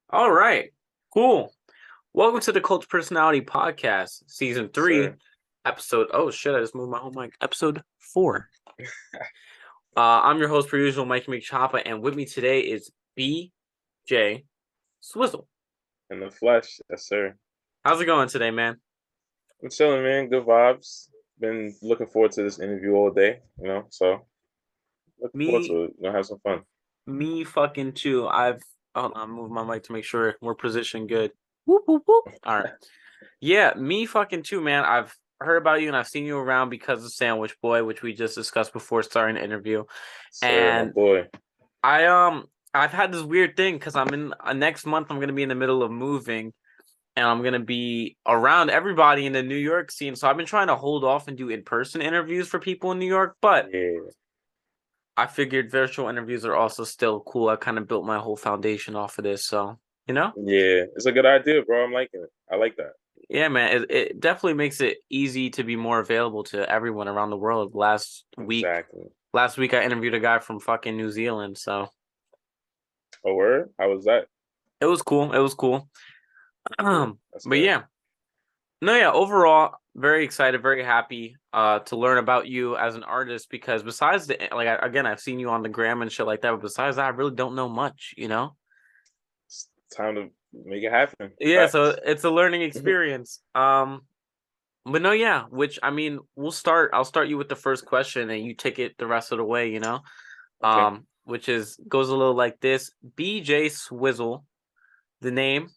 All right. Cool. Welcome to the Cult Personality Podcast, Season 3, Sir. Episode. Oh, shit. I just moved my whole mic. Episode 4. I'm your host, per usual, Mikeymcchoppa, and with me today is B.J Swizzle. In the flesh, yes, sir. How's it going today, man? I'm chilling, man. Good vibes. Been looking forward to this interview all day, so looking forward Me, to it. Gonna have some fun. me fucking too. I'm moving my mic to make sure we're positioned good. Whoop, whoop, whoop. All right. Yeah, me fucking too, man. I've heard about you and I've seen you around because of Sandwich Boy, which we just discussed before starting the interview. Sir, my And boy. I I've had this weird thing because I'm in next month I'm gonna be in the middle of moving and I'm gonna be around everybody in the New York scene. So I've been trying to hold off and do in-person interviews for people in New York, but Yeah, I figured virtual interviews are also still cool. I kind of built my whole foundation off of this, so you know? yeah. It's a good idea, bro. I'm liking it. I like that. Yeah, man, it definitely makes it easy to be more available to everyone around the world. Exactly. Last week I interviewed a guy from fucking New Zealand, so A word? How was that? it was cool. It was cool. That's good. That's But good. yeah, no, yeah, overall, very excited, very happy to learn about you as an artist because besides again, I've seen you on the gram and shit like that, but besides that, I really don't know much, you know? It's time to make it happen. Yeah, so Facts. it's a learning experience. But no, yeah, which I mean, I'll start you with the first question and you take it the rest of the way, you know? Okay. Which is goes a little like this. B.J Swizzle, the name,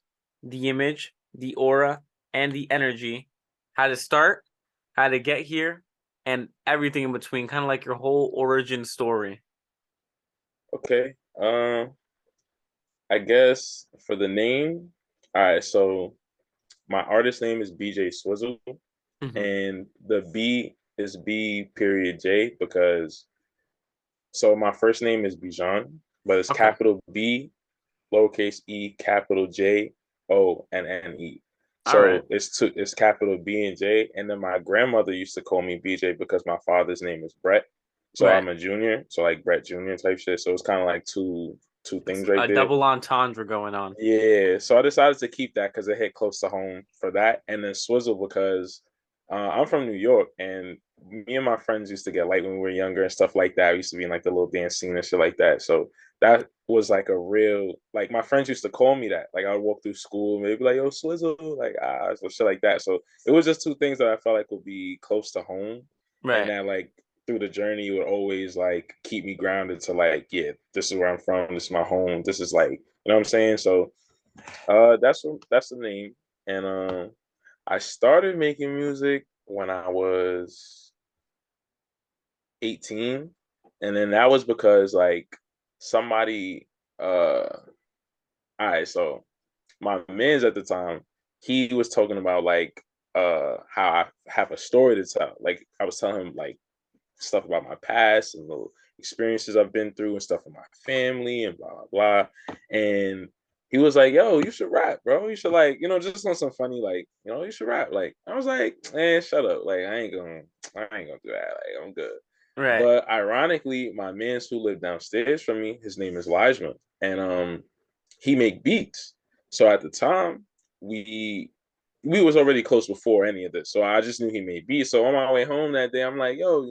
the image, the aura, and the energy, how to start, how to get here, and everything in between, kind of like your whole origin story. Okay. I guess for the name, all right, so my artist name is BJ Swizzle. Hmm. And the B is B period J because so my first name is Bijan, but it's Okay. capital B, lowercase e, capital J, O, and N E. All right. So it's capital B and J. And then my grandmother used to call me BJ because my father's name is Brett. So Right. I'm a junior, so like Brett Jr. type shit. So it's kind of like two It's things right a there. double entendre going on. Yeah, so I decided to keep that because it hit close to home for that, and then Swizzle because I'm from New York, and me and my friends used to get like when we were younger and stuff like that. We used to be in like the little dance scene and shit like that. So that was like a real like my friends used to call me that. Like I would walk through school and they'd be like, "Yo, Swizzle," like so shit like that. So it was just two things that I felt like would be close to home, and Right. that like through the journey would always like keep me grounded to like, yeah, this is where I'm from, this is my home, this is like, you know what I'm saying? So that's the name. And I started making music when I was 18. And then that was because like somebody all right, so my man's at the time, he was talking about like how I have a story to tell. Like I was telling him like stuff about my past and little experiences I've been through and stuff with my family and blah blah blah. And he was like, "Yo, you should rap, bro. You should like, just on some funny like, you should rap." Like I was like, "Man, shut up. Like I ain't gonna do that. Like I'm good." Right. But ironically, my man's who lived downstairs from me, his name is Lijman, and he make beats. So at the time, we we was already close before any of this. So I just knew he made beats. So on my way home that day, I'm like, yo,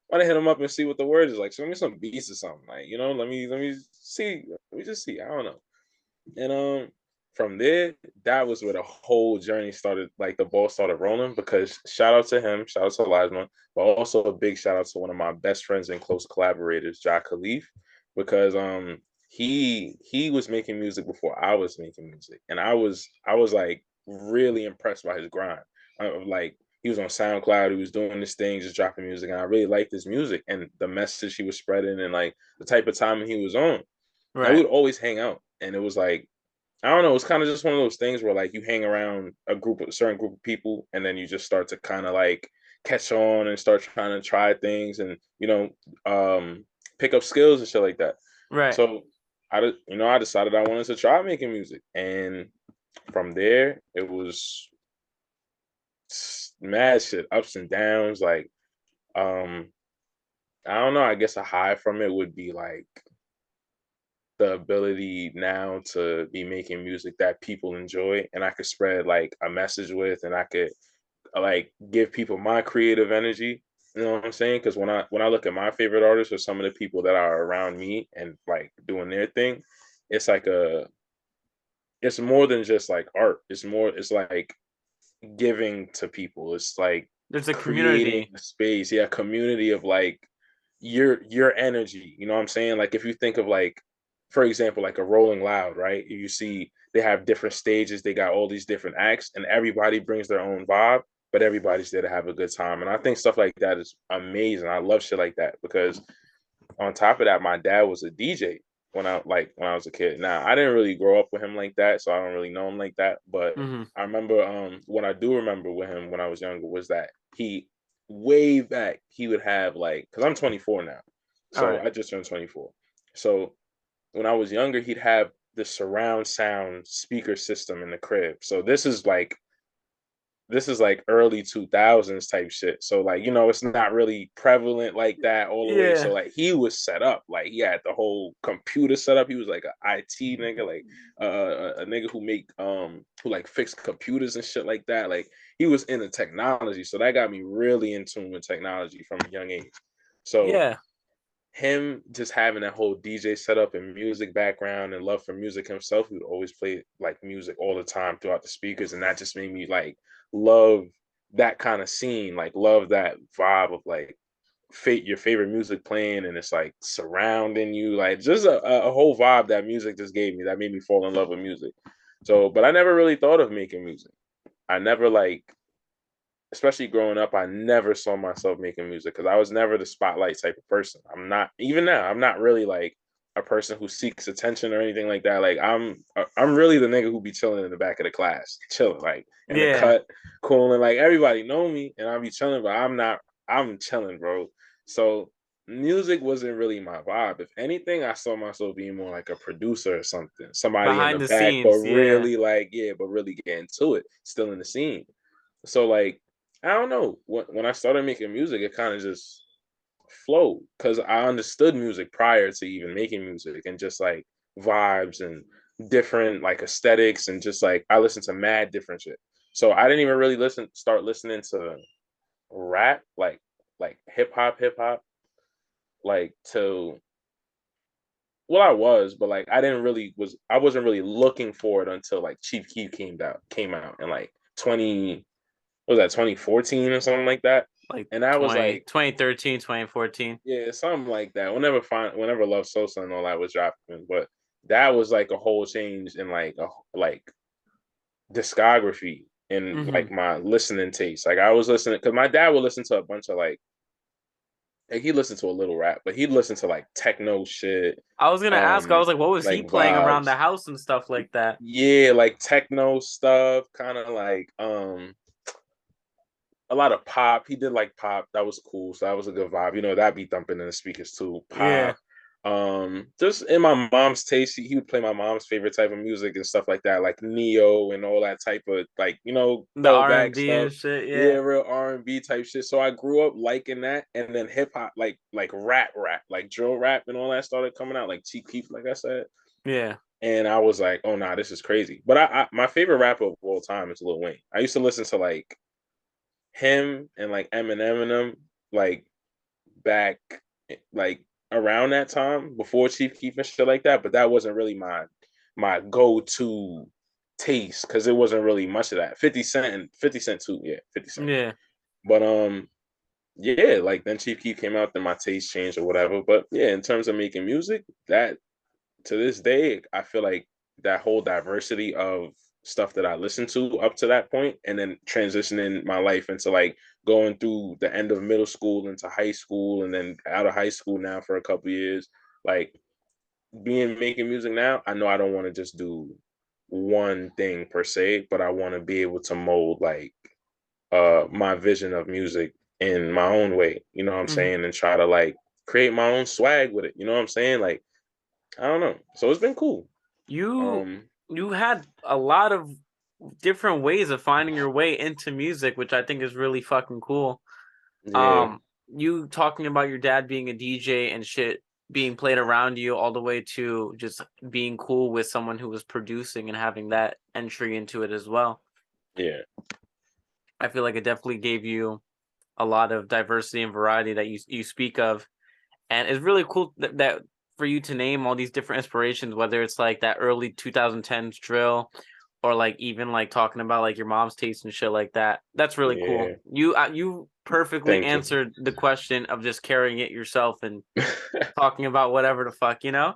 why don't hit him up and see what the word is like? Send me some beats or something. Like, let me see. Let me just see. I don't know. And from there, that was where the whole journey started, like the ball started rolling because shout out to him, shout out to Elijah, but also a big shout out to one of my best friends and close collaborators, Jack Khalif, because he was making music before I was making music. And I was like really impressed by his grind. Like he was on SoundCloud, he was doing this thing, just dropping music, and I really liked his music and the message he was spreading and like the type of timing he was on. And we Right. would always hang out. And it was like, I don't know, it's kind of just one of those things where like you hang around a certain group of people and then you just start to kind of like catch on and start trying to try things and pick up skills and shit like that. Right. So I decided I wanted to try making music. And from there it was mad shit, ups and downs. Like um I don't know, I guess a high from it would be like the ability now to be making music that people enjoy and I could spread like a message with, and I could like give people my creative energy. You know what I'm saying? Because when I look at my favorite artists or some of the people that are around me and like doing their thing, it's like it's more than just like art. It's like giving to people. It's like There's a creating community. a space, yeah, community of like your energy. You know what I'm saying? Like if you think of like, for example, like a Rolling Loud, right? You see they have different stages, they got all these different acts, and everybody brings their own vibe, but everybody's there to have a good time. And I think stuff like that is amazing. I love shit like that because on top of that, my dad was a DJ when I was a kid. Now I didn't really grow up with him like that, so I don't really know him like that. But Hmm. I remember what I do remember with him when I was younger was that he way back he would have like, because I'm 24 now. All So right. I just turned 24. So when I was younger, he'd have the surround sound speaker system in the crib. So this is like early 2000s type shit. So like, it's not really prevalent like that all the way. So Yeah. like he was set up, like he had the whole computer set up. He was like a IT nigga, like a nigga who like fixed computers and shit like that. Like he was into technology. So that got me really in tune with technology from a young age. So Yeah. him just having that whole DJ setup and music background and love for music himself, he would always play like music all the time throughout the speakers, and that just made me like love that kind of scene, like love that vibe of like your favorite music playing and it's like surrounding you, like just a whole vibe that music just gave me that made me fall in love with music. So, but I never really thought of making music. I never like especially growing up, I never saw myself making music because I was never the spotlight type of person. I'm not even now. I'm not really like a person who seeks attention or anything like that. Like I'm really the nigga who be chilling in the back of the class, chilling like in the Yeah. cut, cool, and like everybody know me and I be chilling, but I'm not. I'm chilling, bro. So music wasn't really my vibe. If anything, I saw myself being more like a producer or something, somebody in the Behind the back, but scenes. Yeah. really like yeah, but really get into it, still in the scene. So like I don't know. When I started making music, it kind of just flowed because I understood music prior to even making music and just like vibes and different like aesthetics and just like I listened to mad different shit. So I didn't even really start listening to rap like hip hop like to well I was, but like I wasn't really looking for it until like Chief Keef came out in like 20 what was that 2014 or something like that. Like And I was like, 2013, 2014. yeah, something like that. Whenever Love Sosa and all that was dropping, but that was like a whole change in like discography and Hmm. like my listening taste. Like I was listening because my dad would listen to a bunch of like he listened to a little rap, but he'd listen to like techno shit, I was gonna ask. I was like, what was like he playing around the vibes. house and stuff like that? Yeah, like techno stuff, kind of like a lot of pop. He did like pop. That was cool. So that was a good vibe. That be thumping in the speakers too. Yeah. Pop. Just in my mom's taste, he would play my mom's favorite type of music and stuff like that, like Neo and all that type of like, The R and throwback B stuff. and shit. Yeah, Yeah. real R&B type shit. So I grew up liking that, and then hip hop, like rap, like drill rap and all that started coming out, like Chief Keef, like I said. Yeah. And I was like, oh nah, this is crazy. But I my favorite rapper of all time is Lil Wayne. I used to listen to like him and like Eminem and them like back like around that time before Chief Keef and shit like that, but that wasn't really my go-to taste because it wasn't really much of that. 50 Cent too, yeah, 50 Cent. Yeah. But yeah, like then Chief Keef came out, then my taste changed or whatever. But yeah, in terms of making music, that to this day, I feel like that whole diversity of stuff that I listened to up to that point, and then transitioning my life into like going through the end of middle school into high school, and then out of high school now for a couple years, like being making music now, I know I don't want to just do one thing per se, but I want to be able to mold like my vision of music in my own way, you know what I'm Hmm. saying, and try to like create my own swag with it, you know what I'm saying? Like I don't know. So it's been cool. You Um, you had a lot of different ways of finding your way into music, which I think is really fucking cool. yeah. Um, you talking about your dad being a DJ and shit. being played around you all the way to just being cool with someone who was producing and having that entry into it as well. Yeah. I feel like it definitely gave you a lot of diversity and variety that you speak of, and it's really cool that for you to name all these different inspirations, whether it's like that early 2010s drill, or like even like talking about like your mom's taste and shit like that. That's really cool. Yeah. You perfectly Thank you. answered the question of just carrying it yourself and talking about whatever the fuck, you know?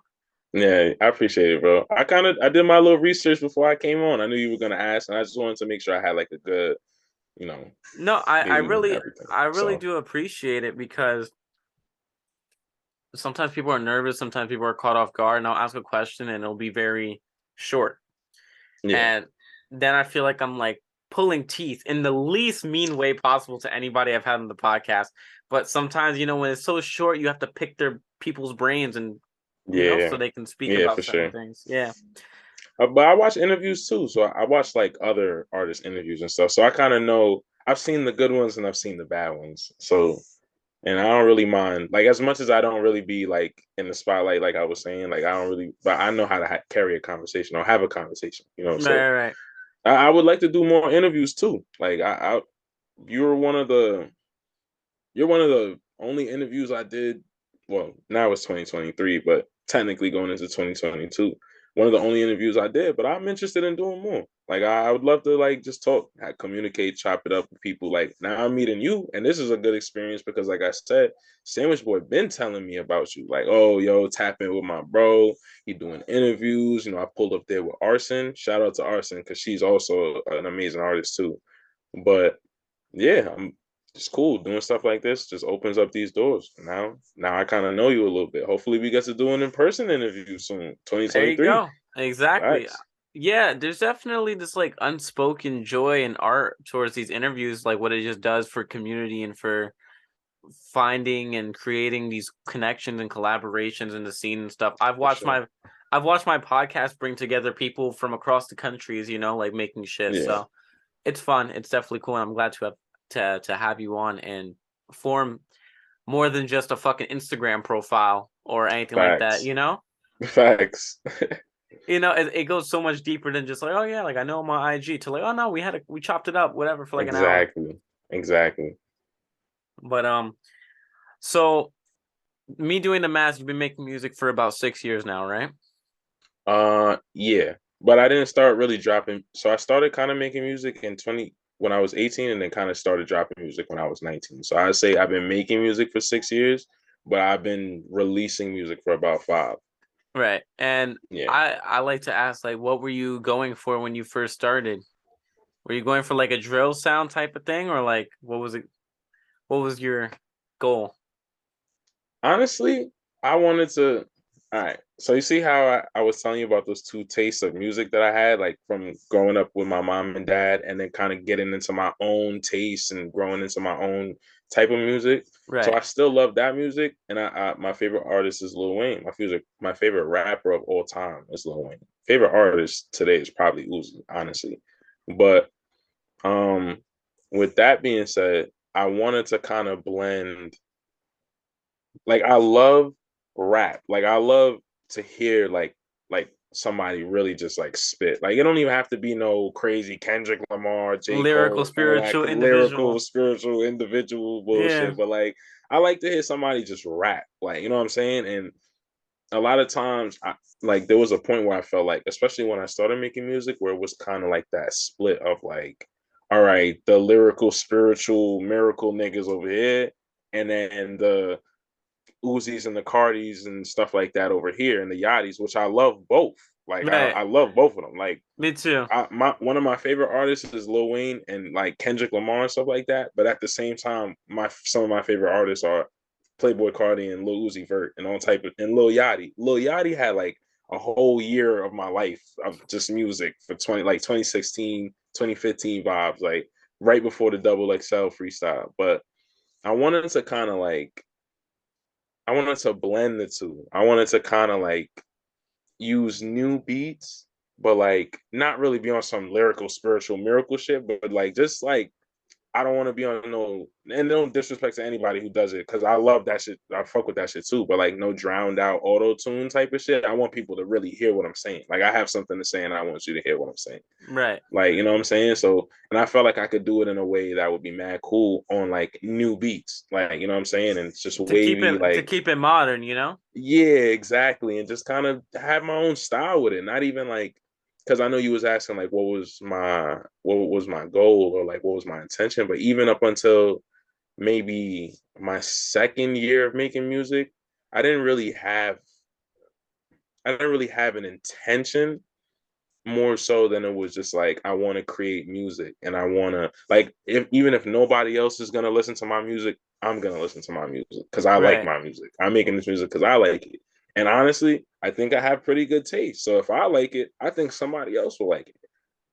Yeah, I appreciate it, bro. I did my little research before I came on. I knew you were gonna ask, and I just wanted to make sure I had like a good, you know, No, I thing and really everything. I really So do appreciate it, because sometimes people are nervous, sometimes people are caught off guard, and I'll ask a question and it'll be very short. yeah, And then I feel like I'm like pulling teeth in the least mean way possible to anybody I've had on the podcast. But sometimes, when it's so short, you have to pick their people's brains, and so yeah, they can speak yeah, about for certain sure. things. Yeah. But I watch interviews too, so I watch like other artists' interviews and stuff. So I kind of know I've seen the good ones and I've seen the bad ones. So and I don't really mind, like as much as I don't really be like in the spotlight, like I was saying, like I don't really, but I know how to carry a conversation or have a conversation, So Right, right. I would like to do more interviews too. Like you're one of the you're one of the only interviews I did. Well, now it's 2023, but technically going into 2022, one of the only interviews I did. But I'm interested in doing more. Like I would love to like just talk, communicate, chop it up with people. Like now I'm meeting you, and this is a good experience because, like I said, Sandwich Boy been telling me about you. Like, oh, yo, tap in with my bro. He doing interviews. I pulled up there with Arson. Shout out to Arson because she's also an amazing artist too. But yeah, I'm just cool doing stuff like this. Just opens up these doors. Now I kind of know you a little bit. Hopefully, we get to do an in-person interview soon. There you 2023. go. Exactly. Facts. Yeah, there's definitely this like unspoken joy and art towards these interviews, like what it just does for community and for finding and creating these connections and collaborations in the scene and stuff. For sure. I've watched my podcast bring together people from across the countries, like making shit. Yeah. So it's fun. It's definitely cool. And I'm glad to have you on and form more than just a fucking Instagram profile or anything like that, Facts. you know? Facts. It goes so much deeper than just like, oh yeah, like I know my IG, to like, oh no, we chopped it up, whatever, for like an hour. Exactly. Exactly. But so me doing the math, you've been making music for about 6 years now, right? Yeah. But I didn't start really dropping. So I started kind of making music in 20 when I was 18 and then kind of started dropping music when I was 19. So I'd say I've been making music for 6 years, but I've been releasing music for about five. Right. And Yeah. I like to ask, like, what were you going for when you first started? Were you going for like a drill sound type of thing, or like what was it? What was your goal? Honestly, I wanted to. All right. So you see how I was telling you about those two tastes of music that I had, like from growing up with my mom and dad, and then kind of getting into my own taste and growing into my own type of music. So Right. I still love that music, and my favorite artist is Lil Wayne. My favorite rapper of all time is Lil Wayne. Favorite artist today is probably Uzi, honestly. But um, with that being said, I wanted to kind of blend like I love rap. Like I love to hear like somebody really just like spit. Like it don't even have to be no crazy Kendrick Lamar, J. Lyrical, Cole, none of that spiritual, lyrical, individual. spiritual, individual Yeah. bullshit. But like I like to hear somebody just rap. Like, you know what I'm saying? And a lot of times like there was a point where I felt like, especially when I started making music, where it was kind of like that split of like, all right, the lyrical, spiritual, miracle niggas over here, and then the Uzis and the Cardis and stuff like that over here and the Yachties, which I love both. Like Right. I love both of them. Like Me too. one of my favorite artists is Lil Wayne and like Kendrick Lamar and stuff like that. But at the same time, my some of my favorite artists are Playboy Cardi and Lil Uzi Vert and all type of and Lil Yachty. Lil Yachty had like a whole year of my life of just music for 2016, 2015 vibes, like right before the double XL freestyle. But I wanted to kind of like I wanted to blend the two. I wanted to kind of like use new beats, but like not really be on some lyrical, spiritual, miracle shit, but like just like I don't want to be on no, and no disrespect to anybody who does it, because I love that shit. I fuck with that shit too. But like no drowned out auto tune type of shit. I want people to really hear what I'm saying. Like I have something to say, and I want you to hear what I'm saying. Right. Like, you know what I'm saying? So, and I felt like I could do it in a way that would be mad cool on like new beats. Like, you know what I'm saying? And it's just wavy, To like, keep it modern, you know? yeah, exactly. And just kind of have my own style with it. Not even like, because I know you was asking like what was my goal or like what was my intention. But even up until maybe my second year of making music, I didn't really have I didn't really have an intention more so than it was just like I want to create music and I want to like if even if nobody else is gonna listen to my music, I'm gonna listen to my music because I like Right. my music. I'm making this music because I like it, and honestly, I think I have pretty good taste. So if I like it, I think somebody else will like it.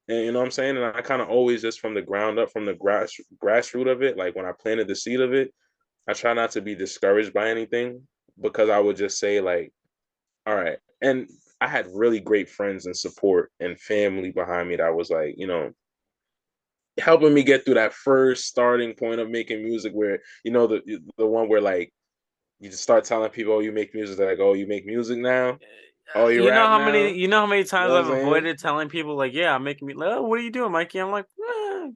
And you know what I'm saying? And I kind of always just from the ground up, from the grassroots of it, like when I planted the seed of it, I try not to be discouraged by anything because I would just say like all right. And I had really great friends and support and family behind me that was like, you know, helping me get through that first starting point of making music where, you know, the one where like you just start telling people, oh, you make music. They're like, oh, you make music now? Oh, you rap now? You know how many You know times what I'm I've saying? avoided telling people like, yeah, I'm making me like, oh, what are you doing, Mikey? I'm like,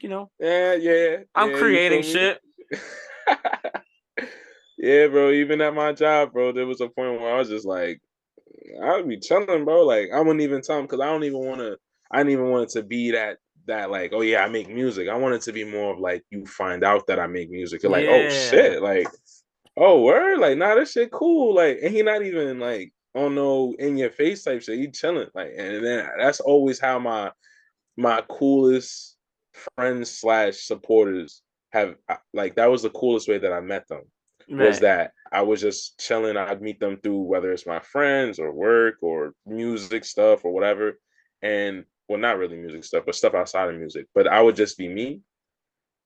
you know, Yeah, yeah, I'm yeah, you creating feel me? shit. Yeah, bro. Even at my job, bro, there was a point where I was just like, I'd be chilling, bro. Like I wouldn't even tell them because I don't even want to. I didn't even want it to be that like, oh yeah, I make music. I want it to be more of like you find out that I make music. You're like, oh Yeah. shit, like oh word, like nah, this shit cool. Like, and he not even like oh no in your face type shit. He chilling, like, and then that's always how my coolest friends slash supporters have like that was the coolest way that I met them was Right. that I was just chilling. I'd meet them through whether it's my friends or work or music stuff or whatever. And well, not really music stuff, but stuff outside of music. But I would just be me.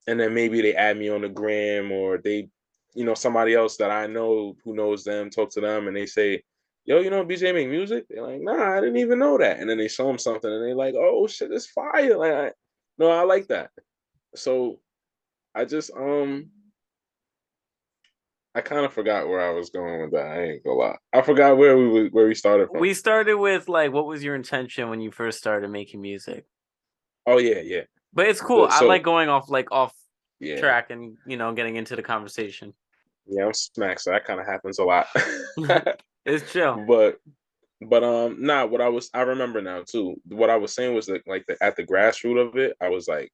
And then maybe they add me on the gram or they, you know, somebody else that I know who knows them, talk to them and they say, yo, you know, BJ make music? They're like, nah, I didn't even know that. And then they show them something and they're like, oh shit, it's fire. Like, no, I like that. So I just, I kind of forgot where I was going with that. I ain't gonna lie. I forgot where we started from. We started with like, what was your intention when you first started making music? Oh yeah, yeah. But it's cool. I like So going off yeah, track and getting into the conversation. yeah, I'm smacked. So that kind of happens a lot. It's chill. but nah. What I remember now too. What I was saying was that like at the grassroots of it, I was like,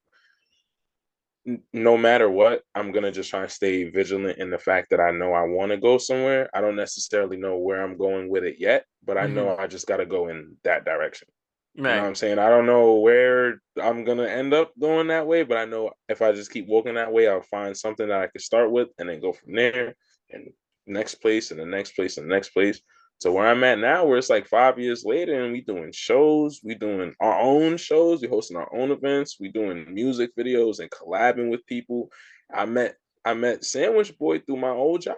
no matter what, I'm gonna just try and stay vigilant in the fact that I know I want to go somewhere. I don't necessarily know where I'm going with it yet, but I Hmm. know I just got to go in that direction. You know what Right. I'm saying? I don't know where I'm gonna end up going that way, but I know if I just keep walking that way, I'll find something that I could start with and then go from there and next place and the next place and the next place. So where I'm at now, where it's like 5 years later, and we doing shows, we doing our own shows, we hosting our own events, we doing music videos and collabing with people. I met I met Sandwich Boy through my old job.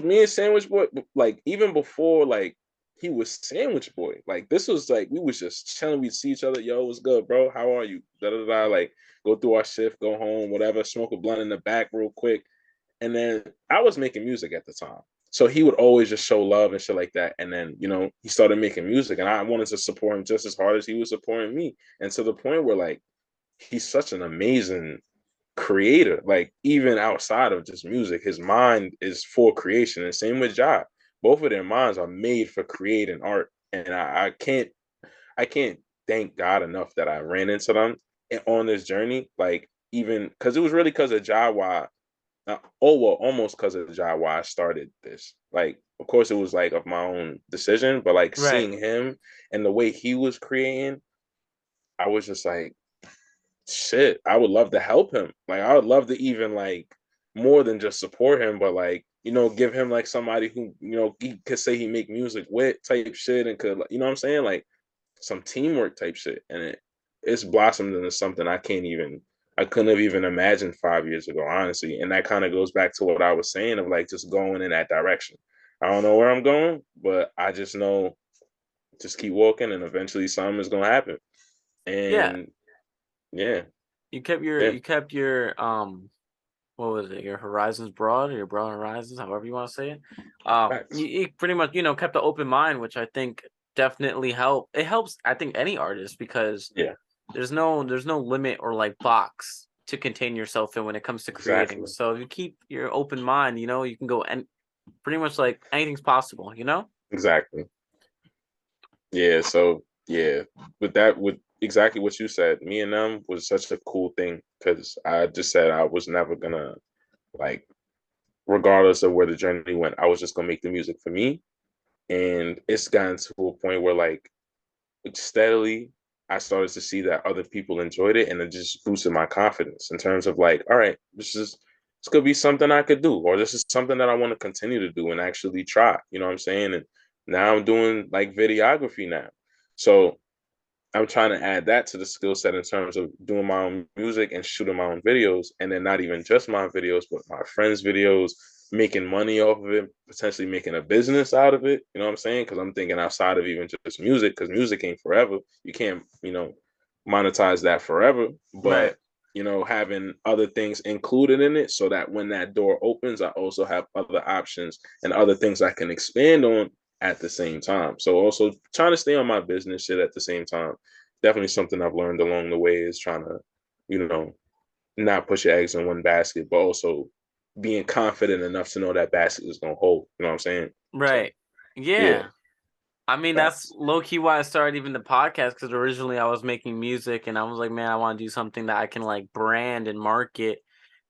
Me and Sandwich Boy, like even before like he was Sandwich Boy, like this was like we was just chilling. We'd see each other, yo, what's good, bro? How are you? Da da da. Like go through our shift, go home, whatever, smoke a blunt in the back real quick. And then I was making music at the time. So he would always just show love and shit like that. And then, you know, he started making music and I wanted to support him just as hard as he was supporting me. And to the point where like he's such an amazing creator. Like even outside of just music, his mind is for creation. And same with Ja. Both of their minds are made for creating art. And I can't thank God enough that I ran into them on this journey. Like even because it was really because of Ja why oh well, almost because of Ja why I started this. Like, of course, it was like of my own decision, but like Right. seeing him and the way he was creating, I was just like, shit, I would love to help him. Like, I would love to even like more than just support him, but like you know, give him like somebody who you know he could say he make music with type shit and could you know what I'm saying like some teamwork type shit, and it's blossomed into something I couldn't have even imagined 5 years ago, honestly. And that kind of goes back to what I was saying of like just going in that direction. I don't know where I'm going, but I just know just keep walking and eventually something is gonna happen. Yeah. And yeah. Yeah, you kept your what was it? Your horizons broad, or your broad horizons, however you want to say it. facts. You pretty much, kept an open mind, which I think definitely it helps, I think, any artist, because Yeah, there's no limit or like box to contain yourself in when it comes to creating. exactly, So if you keep your open mind, you can go, and pretty much like anything's possible, you know? exactly. Yeah, so yeah, with exactly what you said, me and them was such a cool thing because I just said I was never gonna like, regardless of where the journey went, I was just gonna make the music for me. And it's gotten to a point where like steadily I started to see that other people enjoyed it, and it just boosted my confidence in terms of like, all right, this could be something I could do, or this is something that I want to continue to do and actually try. You know what I'm saying? And now I'm doing like videography now. So I'm trying to add that to the skill set in terms of doing my own music and shooting my own videos, and then not even just my videos, but my friends' videos, making money off of it, potentially making a business out of it. You know what I'm saying? Because I'm thinking outside of even just music, because music ain't forever. You can't, monetize that forever. Right. But having other things included in it so that when that door opens, I also have other options and other things I can expand on at the same time. So also trying to stay on my business shit at the same time. Definitely something I've learned along the way is trying to, you know, not put your eggs in one basket, but also being confident enough to know that basket is gonna hold. You know what I'm saying? So Right. yeah, Yeah. I mean, that's facts. low key why I started even the podcast, because originally I was making music and I was like, man, I want to do something that I can like brand and market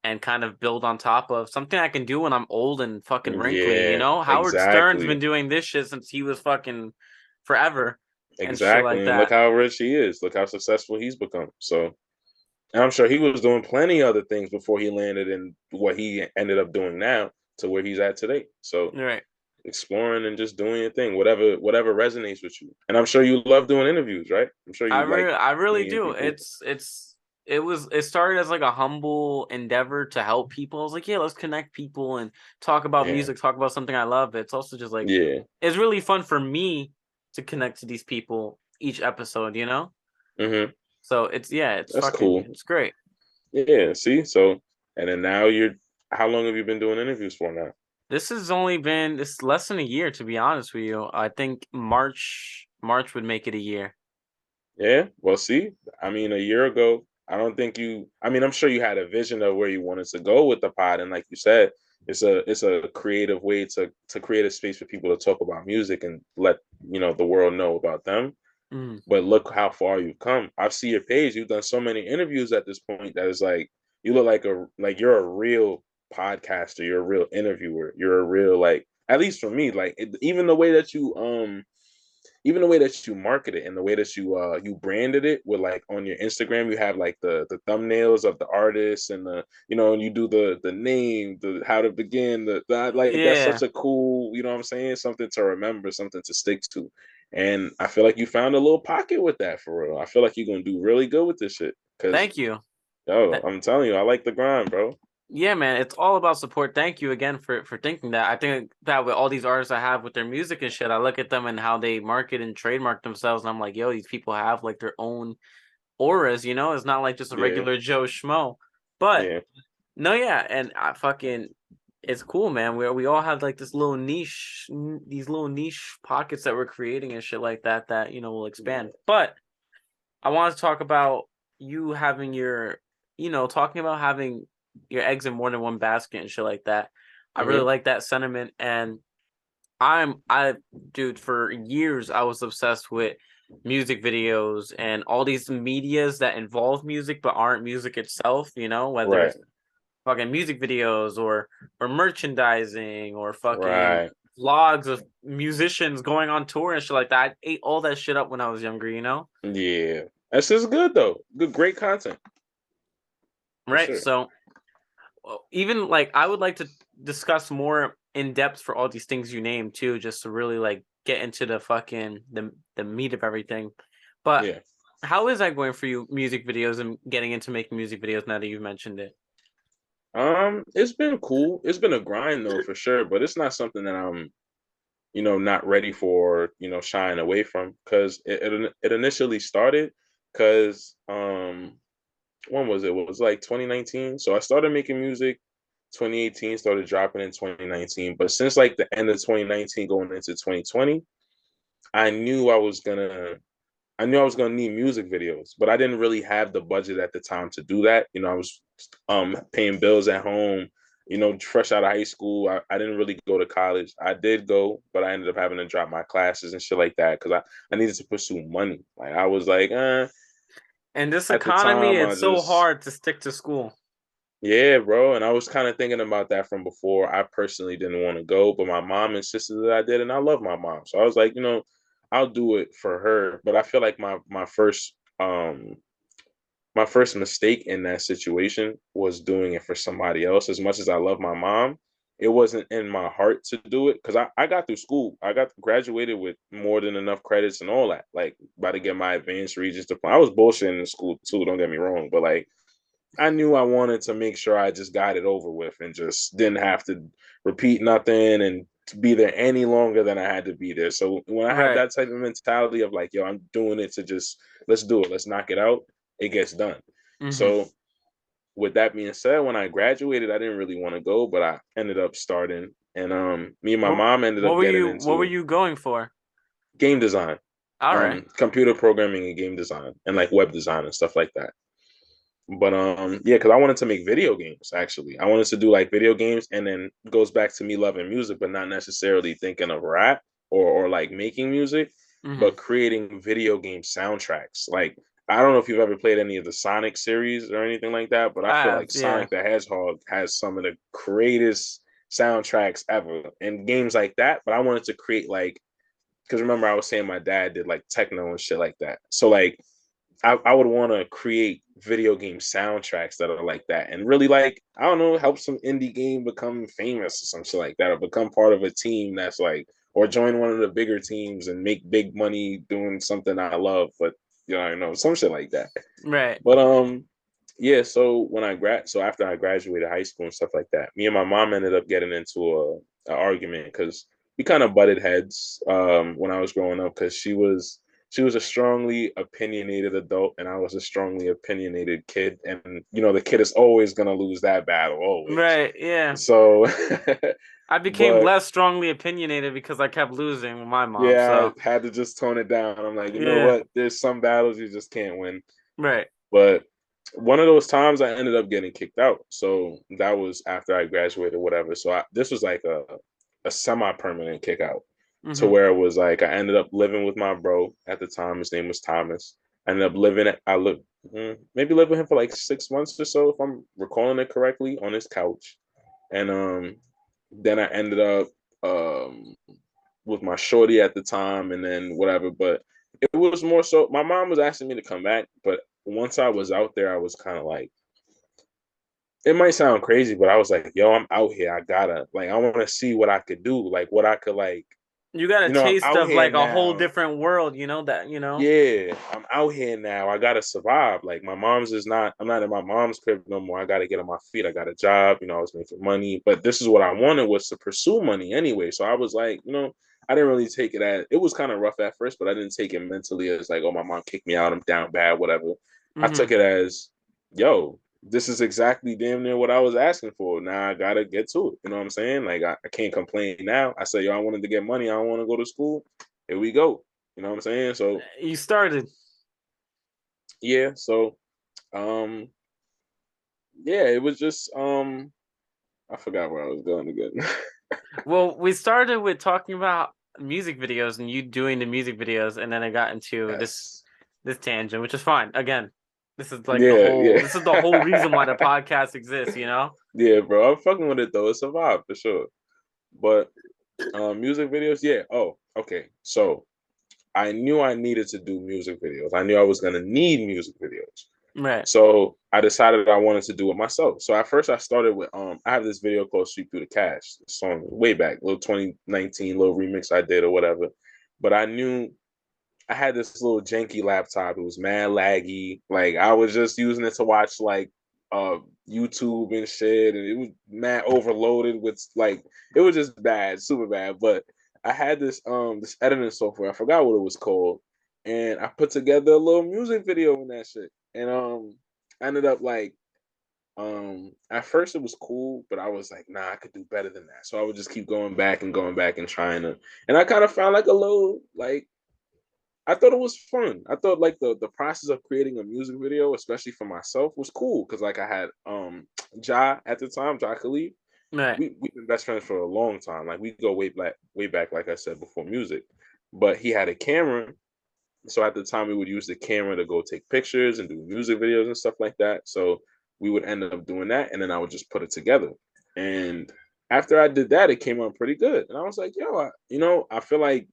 and kind of build on top of, something I can do when I'm old and fucking wrinkly, Yeah, Howard Stern's been exactly. doing this shit since he was fucking forever and shit like Exactly. And look that. how rich he is. Look how successful he's become. So and I'm sure he was doing plenty other things before he landed in what he ended up doing now to where he's at today. So Right. exploring and just doing your thing, whatever resonates with you. And I'm sure you love doing interviews, right? I'm sure you like I really meeting do. people. It started as like a humble endeavor to help people. I was like, yeah, let's connect people and talk about Yeah. music, talk about something I love. It's also just like, Yeah. it's really fun for me to connect to these people each episode. Hmm. So it's, yeah, it's That's fucking, cool. it's great. Yeah. See, so and then now you're. How long have you been doing interviews for now? This has only been it's less than a year, to be honest with you. I think March would make it a year. Yeah. Well, see, I mean, a year ago, I don't think you. I mean, I'm sure you had a vision of where you wanted to go with the pod, and like you said, it's a creative way to create a space for people to talk about music and let the world know about them. Mm. But look how far you've come. I see your page. You've done so many interviews at this point that is like you look like you're a real podcaster. You're a real interviewer. You're a real like at least for me like even the way that even the way that you market it and the way that you branded it with like on your Instagram, you have like the thumbnails of the artists and and you do the name, the how to begin, the like that's such Yeah. a cool, you know what I'm saying? Something to remember, something to stick to. And I feel like you found a little pocket with that for real. I feel like you're gonna do really good with this shit. Cause Thank you. yo, I'm telling you, I like the grind, bro. Yeah, man, it's all about support. Thank you again for thinking that. I think that with all these artists I have with their music and shit, I look at them and how they market and trademark themselves, and I'm like, yo, these people have like their own auras. It's not like just a Yeah, regular Joe Schmo. But yeah, no, yeah, and I fucking, it's cool, man. We all have like these little niche pockets that we're creating and shit like that will expand. yeah. But I want to talk about you having talking about having your eggs in more than one basket and shit like that. I really Hmm. like that sentiment, and dude, for years I was obsessed with music videos and all these medias that involve music but aren't music itself. Whether Right, it's fucking music videos or merchandising or fucking right. vlogs of musicians going on tour and shit like that. I ate all that shit up when I was younger. Yeah. That's just good though. Good, great content for Right? sure. So, well, even like I would like to discuss more in depth for all these things you named too, just to really like get into the meat of everything. But Yeah. how is that going for you, music videos and getting into making music videos now that you've mentioned it? It's been cool. It's been a grind though for sure, but it's not something that I'm, not ready for, shying away from because it initially started because when was it? It was like 2019. So I started making music 2018, started dropping in 2019. But since like the end of 2019 going into 2020, I knew I was gonna I knew I was gonna need music videos, but I didn't really have the budget at the time to do that. You know, I was paying bills at home, you know, fresh out of high school. I didn't really go to college. I did go, but I ended up having to drop my classes and shit like that because I needed to pursue money. Like I was like, In this at the economy, time I it's so just hard to stick to school. yeah, bro. And I was kind of thinking about that from before. I personally didn't want to go, but my mom insisted that I did, and I love my mom. So I was like, you know, I'll do it for her. But I feel like my first mistake in that situation was doing it for somebody else. As much as I love my mom, it wasn't in my heart to do it because I got through school. I got graduated with more than enough credits and all that. Like about to get my advanced Regents diploma. I was bullshitting in school too, don't get me wrong, but like I knew I wanted to make sure I just got it over with and just didn't have to repeat nothing and to be there any longer than I had to be there. So when I have Right. that type of mentality of like, yo, I'm doing it to just let's do it, let's knock it out, it gets done. Hmm. So with that being said, when I graduated, I didn't really want to go, but I ended up starting and me and my What mom ended what up were getting you what were into you going for? game design, All right. computer programming and game design and like web design and stuff like that. But yeah, because I wanted to make video games actually. I wanted to do like video games and then goes back to me loving music, but not necessarily thinking of rap or like making music, Hmm. but creating video game soundtracks. Like I don't know if you've ever played any of the Sonic series or anything like that, but I I feel have, like yeah. Sonic the Hedgehog has some of the greatest soundtracks ever and games like that. But I wanted to create like because remember I was saying my dad did like techno and shit like that. So like I would want to create video game soundtracks that are like that and really like I don't know help some indie game become famous or some shit like that or become part of a team that's like or join one of the bigger teams and make big money doing something I love but you know some shit like that. Right. But yeah, so so after I graduated high school and stuff like that, me and my mom ended up getting into a argument because we kind of butted heads when I was growing up because she was a strongly opinionated adult and I was a strongly opinionated kid and you know the kid is always gonna lose that battle always. Right. Yeah. So I became but less strongly opinionated because I kept losing with my mom. yeah, So I had to just tone it down. I'm like, you know yeah. what? There's some battles you just can't win. Right. But one of those times I ended up getting kicked out. So that was after I graduated, whatever. So this was like a semi permanent kick out to Hmm. where it was like I ended up living with my bro at the time. His name was Thomas. I ended up I lived maybe lived with him for like 6 months or so, if I'm recalling it correctly, on his couch. And then I ended up um with my shorty at the time and then whatever. But it was more so my mom was asking me to come back, but once I was out there, I was kind of like, it might sound crazy, but I was like, yo, I'm out here. I gotta like I want to see what I could do, like what I could like, You got a you know, I'm taste out of here like a whole now. different world, you know that, you know? Yeah, I'm out here now. I gotta survive. Like my mom's is not. I'm not in my mom's crib no more. I gotta get on my feet. I got a job. You know, I was making money, but this is what I wanted was to pursue money anyway. So I was like, you know, I didn't really take it as it was kind of rough at first, but I didn't take it mentally as like, oh, my mom kicked me out. I'm down bad, whatever. I took Hmm. it as, yo, this is exactly damn near what I was asking for. Now I gotta get to it. You know what I'm saying? Like I can't complain now. I say, yo, I wanted to get money. I don't want to go to school. Here we go. You know what I'm saying? So You started. yeah, so um yeah, it was just I forgot where I was going again. Well, we started with talking about music videos and you doing the music videos, and then I got into this Yes. this tangent, which is fine. Again, this is like Yeah, yeah. this is the whole reason why the podcast exists, you know? Yeah, bro. I'm fucking with it though. It's a vibe for sure. But music videos, yeah. Oh, okay. So I knew I needed to do music videos. I knew I was gonna need music videos. Right. So I decided I wanted to do it myself. So at first I started with I have this video called Sweep Through the Cash song way back, little 2019 little remix I did or whatever. But I knew I had this little janky laptop. It was mad laggy. Like I was just using it to watch like uh YouTube and shit, and it was mad overloaded with like it was just bad, super bad. But I had this editing software. I forgot what it was called, and I put together a little music video in that shit. And I ended up like at first it was cool, but I was like, nah, I could do better than that. So I would just keep going back and trying to, and I kind of found like a little like I thought it was fun. I thought like the process of creating a music video, especially for myself, was cool because like I had Ja at the time, Ja Khalid. Right. We've been best friends for a long time. Like we go way back, like I said before music. But he had a camera, so at the time we would use the camera to go take pictures and do music videos and stuff like that. So we would end up doing that, and then I would just put it together. And after I did that, it came out pretty good. And I was like, yo, I feel like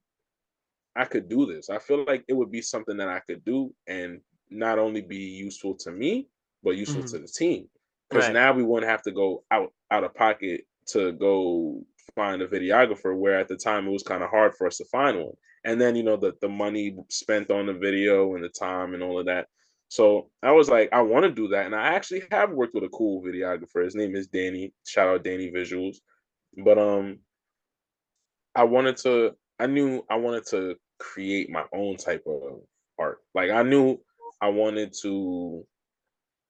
I could do this. I feel like it would be something that I could do and not only be useful to me, but useful Hmm. to the team. Because Right. now we wouldn't have to go out of pocket to go find a videographer, where at the time it was kind of hard for us to find one. And then the money spent on the video and the time and all of that. So I was like, I want to do that. And I actually have worked with a cool videographer. His name is Danny. Shout out Danny Visuals. But I wanted to I knew I wanted to create my own type of art. Like I knew I wanted to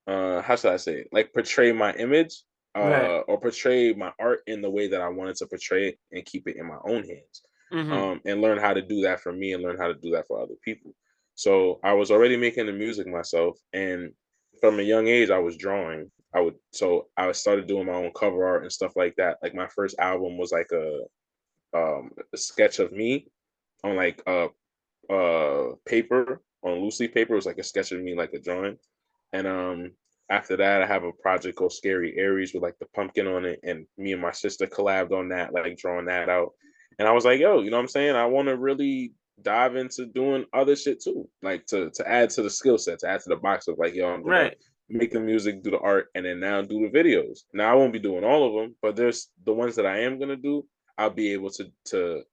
how should I say it? Like portray my image Right. or portray my art in the way that I wanted to portray it and keep it in my own hands. Hmm. And learn how to do that for me and learn how to do that for other people. So I was already making the music myself, and from a young age I was drawing. I started doing my own cover art and stuff like that. Like my first album was like a sketch of me on like paper, on loose leaf paper. It was like a sketch of me, like a drawing. And after that I have a project called Scary Aries with like the pumpkin on it, and me and my sister collabed on that, like drawing that out. And I was like, yo, you know what I'm saying, I want to really dive into doing other shit too, like to add to the skill set, to add to the box of like, yo, I'm gonna Right. make the music, do the art, and then now do the videos. Now I won't be doing all of them, but there's the ones that I am gonna do. I'll be able to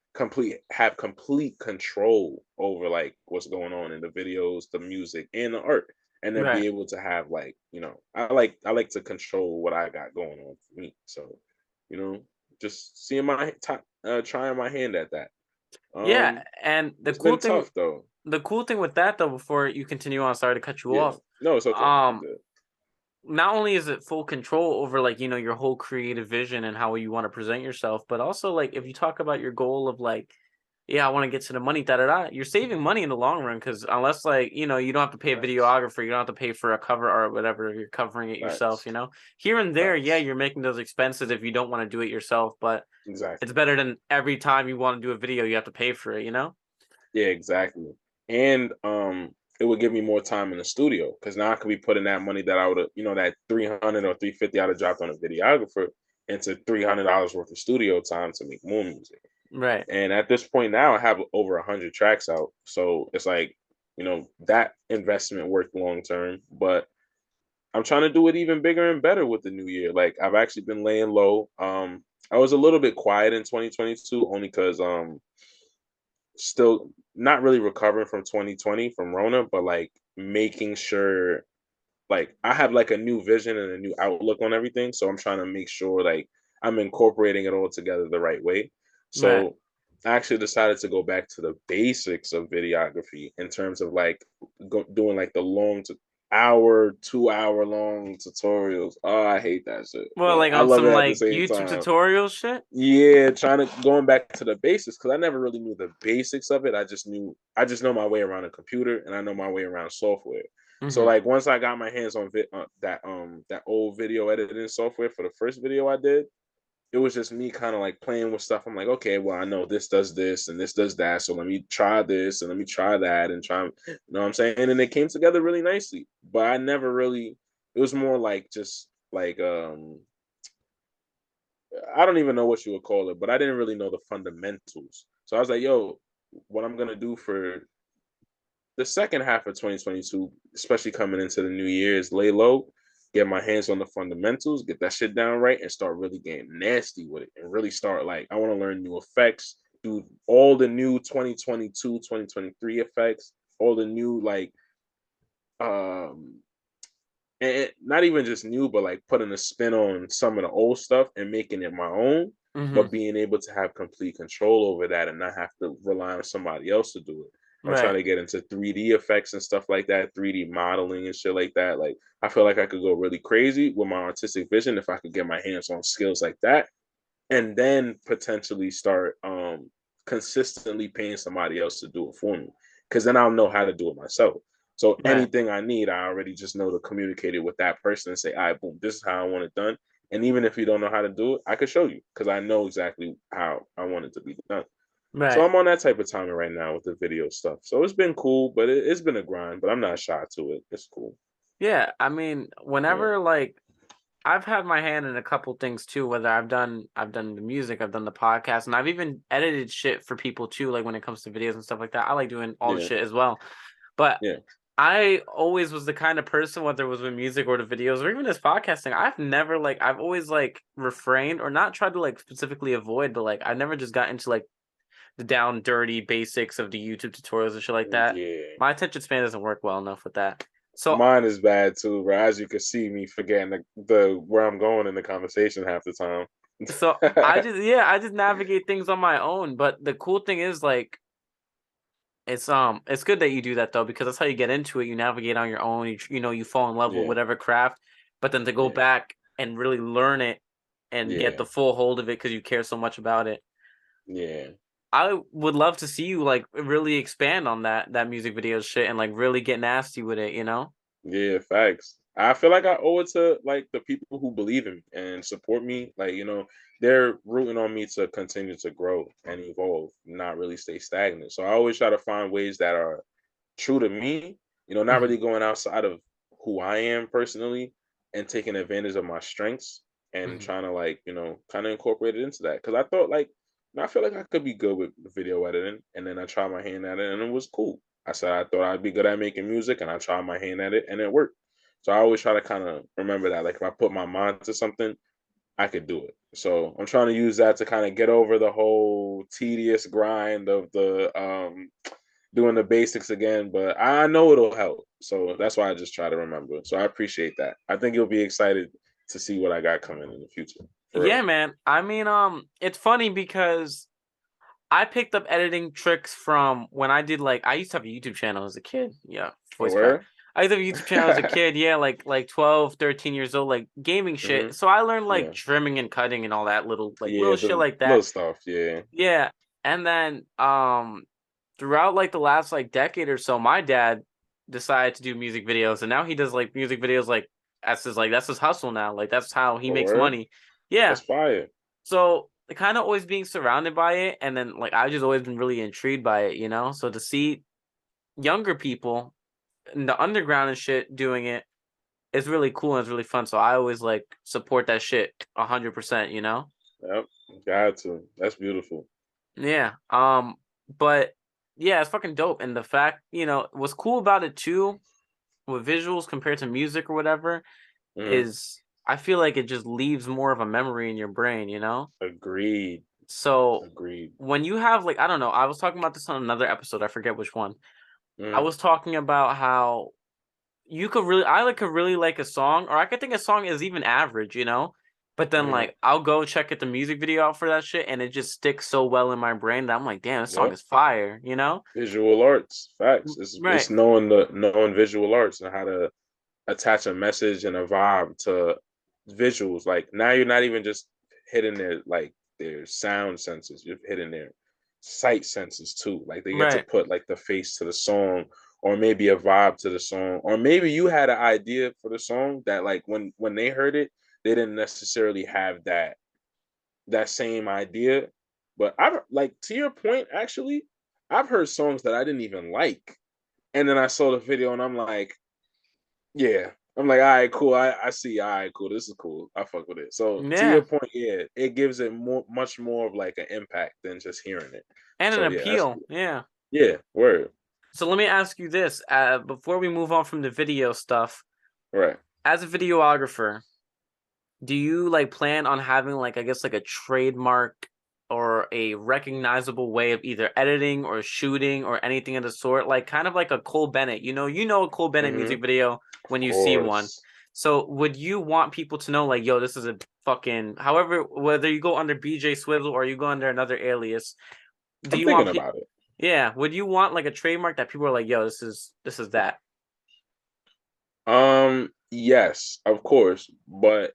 have complete control over like what's going on in the videos, the music, and the art, and then Right. be able to have like I like to control what I got going on for me. So, just seeing my top, trying my hand at that. Yeah, and the It's cool been thing tough though. the cool thing with that though, before you continue on, sorry to cut you Yeah. off. No, it's okay. You Um, good. not only is it full control over like, your whole creative vision and how you want to present yourself, but also like if you talk about your goal of like, yeah, I want to get to the money, da da da, you're saving money in the long run because unless like, you don't have to pay a Facts. videographer, you don't have to pay for a cover art, whatever, you're covering it yourself, Facts. Here and there, yeah, Facts. you're making those expenses if you don't want to do it yourself, but it's Exactly. better than every time you want to do a video, you have to pay for it, you know? Yeah, exactly. And it would give me more time in the studio because now I could be putting that money that I would have, that 300 or 350 I'd have dropped on a videographer into $300 worth of studio time to make more music. Right. And at this point now, I have over 100 tracks out. So it's like, that investment worked long term. But I'm trying to do it even bigger and better with the new year. Like I've actually been laying low. I was a little bit quiet in 2022 only because still not really recovering from 2020 from Rona, but like making sure like I have like a new vision and a new outlook on everything. So I'm trying to make sure like I'm incorporating it all together the right way. Right. So I actually decided to go back to the basics of videography in terms of like doing like the long to hour, 2 hour long tutorials. Oh, I hate that shit, Well, but like I on love it some at the like same YouTube time. tutorial shit. Yeah, trying to going back to the basics because I never really knew the basics of it. I just know my way around a computer and I know my way around software. So Hmm. like once I got my hands on that old video editing software for the first video I did, it was just me kind of like playing with stuff. I'm like, okay, well I know this does this and this does that, so let me try this and let me try that and try. You know what I'm saying? And it came together really nicely. But I never really. It was more like just like I don't even know what you would call it, but I didn't really know the fundamentals. So I was like, yo, what I'm gonna do for the second half of 2022, especially coming into the new year, is lay low, get my hands on the fundamentals, get that shit down right, and start really getting nasty with it. And really start like I want to learn new effects, do all the new 2022, 2023 effects, all the new like um and not even just new, but like putting a spin on some of the old stuff and making it my own, Hmm. but being able to have complete control over that and not have to rely on somebody else to do it. I'm trying Right. to get into 3D effects and stuff like that, 3D modeling and shit like that. Like I feel like I could go really crazy with my artistic vision if I could get my hands on skills like that, and then potentially start consistently paying somebody else to do it for me. Because then I'll know how to do it myself. So Right. anything I need, I already just know to communicate it with that person and say, all right, boom, this is how I want it done. And even if you don't know how to do it, I could show you because I know exactly how I want it to be done. So Right. I'm on that type of timing right now with the video stuff. So it's been cool, but it's been a grind, but I'm not shy to it. It's cool. Yeah. I mean, Yeah. whenever like I've had my hand in a couple things too, whether I've done the music, I've done the podcast, and I've even edited shit for people too, like when it comes to videos and stuff like that. I like doing all the Yeah. shit as well. But Yeah. I always was the kind of person, whether it was with music or the videos or even this podcasting, I've always like refrained or not tried to like specifically avoid, but like I never just got into like the down dirty basics of the YouTube tutorials and shit like that. Yeah. My attention span doesn't work well enough with that. So Mine is bad too, bro. As you can see me forgetting the where I'm going in the conversation half the time. so I just navigate things on my own. But the cool thing is like it's good that you do that though, because that's how you get into it. You navigate on your own. You know, you fall in love with Yeah, whatever craft, but then to go yeah, back and really learn it and get yeah, the full hold of it because you care so much about it. yeah, I would love to see you like really expand on that music video shit and like really get nasty with it, you know? yeah. Facts. I feel like I owe it to like the people who believe in me and support me. Like, they're rooting on me to continue to grow and evolve, not really stay stagnant. So I always try to find ways that are true to me, not Mhm, really going outside of who I am personally and taking advantage of my strengths and mhm. trying to like, kind of incorporate it into that. Cause I thought like, I feel like I could be good with video editing. And then I tried my hand at it and it was cool. I said I thought I'd be good at making music and I tried my hand at it and it worked. So I always try to kind of remember that. Like if I put my mind to something, I could do it. So I'm trying to use that to kind of get over the whole tedious grind of the doing the basics again, but I know it'll help. So that's why I just try to remember. So I appreciate that. I think you'll be excited to see what I got coming in the future. For Yeah, real. man. I mean, it's funny because I picked up editing tricks from when I did like I used to have a YouTube channel as a kid. Yeah, Oh, voice crack. where? I used to have a YouTube channel as a kid, yeah, like 12, 13 years old, like gaming shit. So I learned like Yeah. trimming and cutting and all that little Yeah, shit the like little that. stuff. Yeah. Yeah. And then throughout like the last like decade or so, my dad decided to do music videos and now he does like music videos like that's his hustle now. Like that's how he Oh, makes where? money. Yeah. That's fire. So kind of always being surrounded by it, and then like I just always been really intrigued by it, you know. So to see younger people in the underground and shit doing it is really cool and it's really fun. So I always like support that shit 100%, you know. Yep. Got to. That's beautiful. Yeah. But yeah, it's fucking dope. And the fact, what's cool about it too, with visuals compared to music or whatever, Mhm. is I feel like it just leaves more of a memory in your brain, you know. Agreed. So Agreed. when you have like I don't know, I was talking about this on another episode, I forget which one. I Mhm. was talking about how could really like a song, or I could think a song is even average, you know? But then Mhm. like I'll go check the music video out for that shit and it just sticks so well in my brain that I'm like, damn, this song Yep. is fire, you know? Visual arts. Facts. It's Right. knowing visual arts and how to attach a message and a vibe to visuals. Like now you're not even just hitting their sound senses, you're hitting their sight senses too. Like they get to Right. put like the face to the song or maybe a vibe to the song. Or maybe you had an idea for the song that like when they heard it, they didn't necessarily have that same idea. But I've like to your point, actually, I've heard songs that I didn't even like. And then I saw the video and I'm like, yeah. I'm like, all right, cool. I see. All right, cool. This is cool. I fuck with it. So to your Yeah. point, yeah, it gives it much more of like an impact than just hearing it. And an So yeah, that's appeal. cool. Yeah. Yeah, word. So let me ask you this, before we move on from the video stuff, Right. as a videographer, do you like plan on having like I guess like a trademark or a recognizable way of either editing or shooting or anything of the sort? Like kind of like a Cole Bennett. You know a Cole Bennett Mm-hmm. music video when Of you see one. course. So would you want people to know like, yo, this is a fucking however, whether you go under B.J. Swizzle or you go under another alias, do I'm you want thinking people about it. Yeah. Would you want like a trademark that people are like, yo, this is that? Yes, of course, but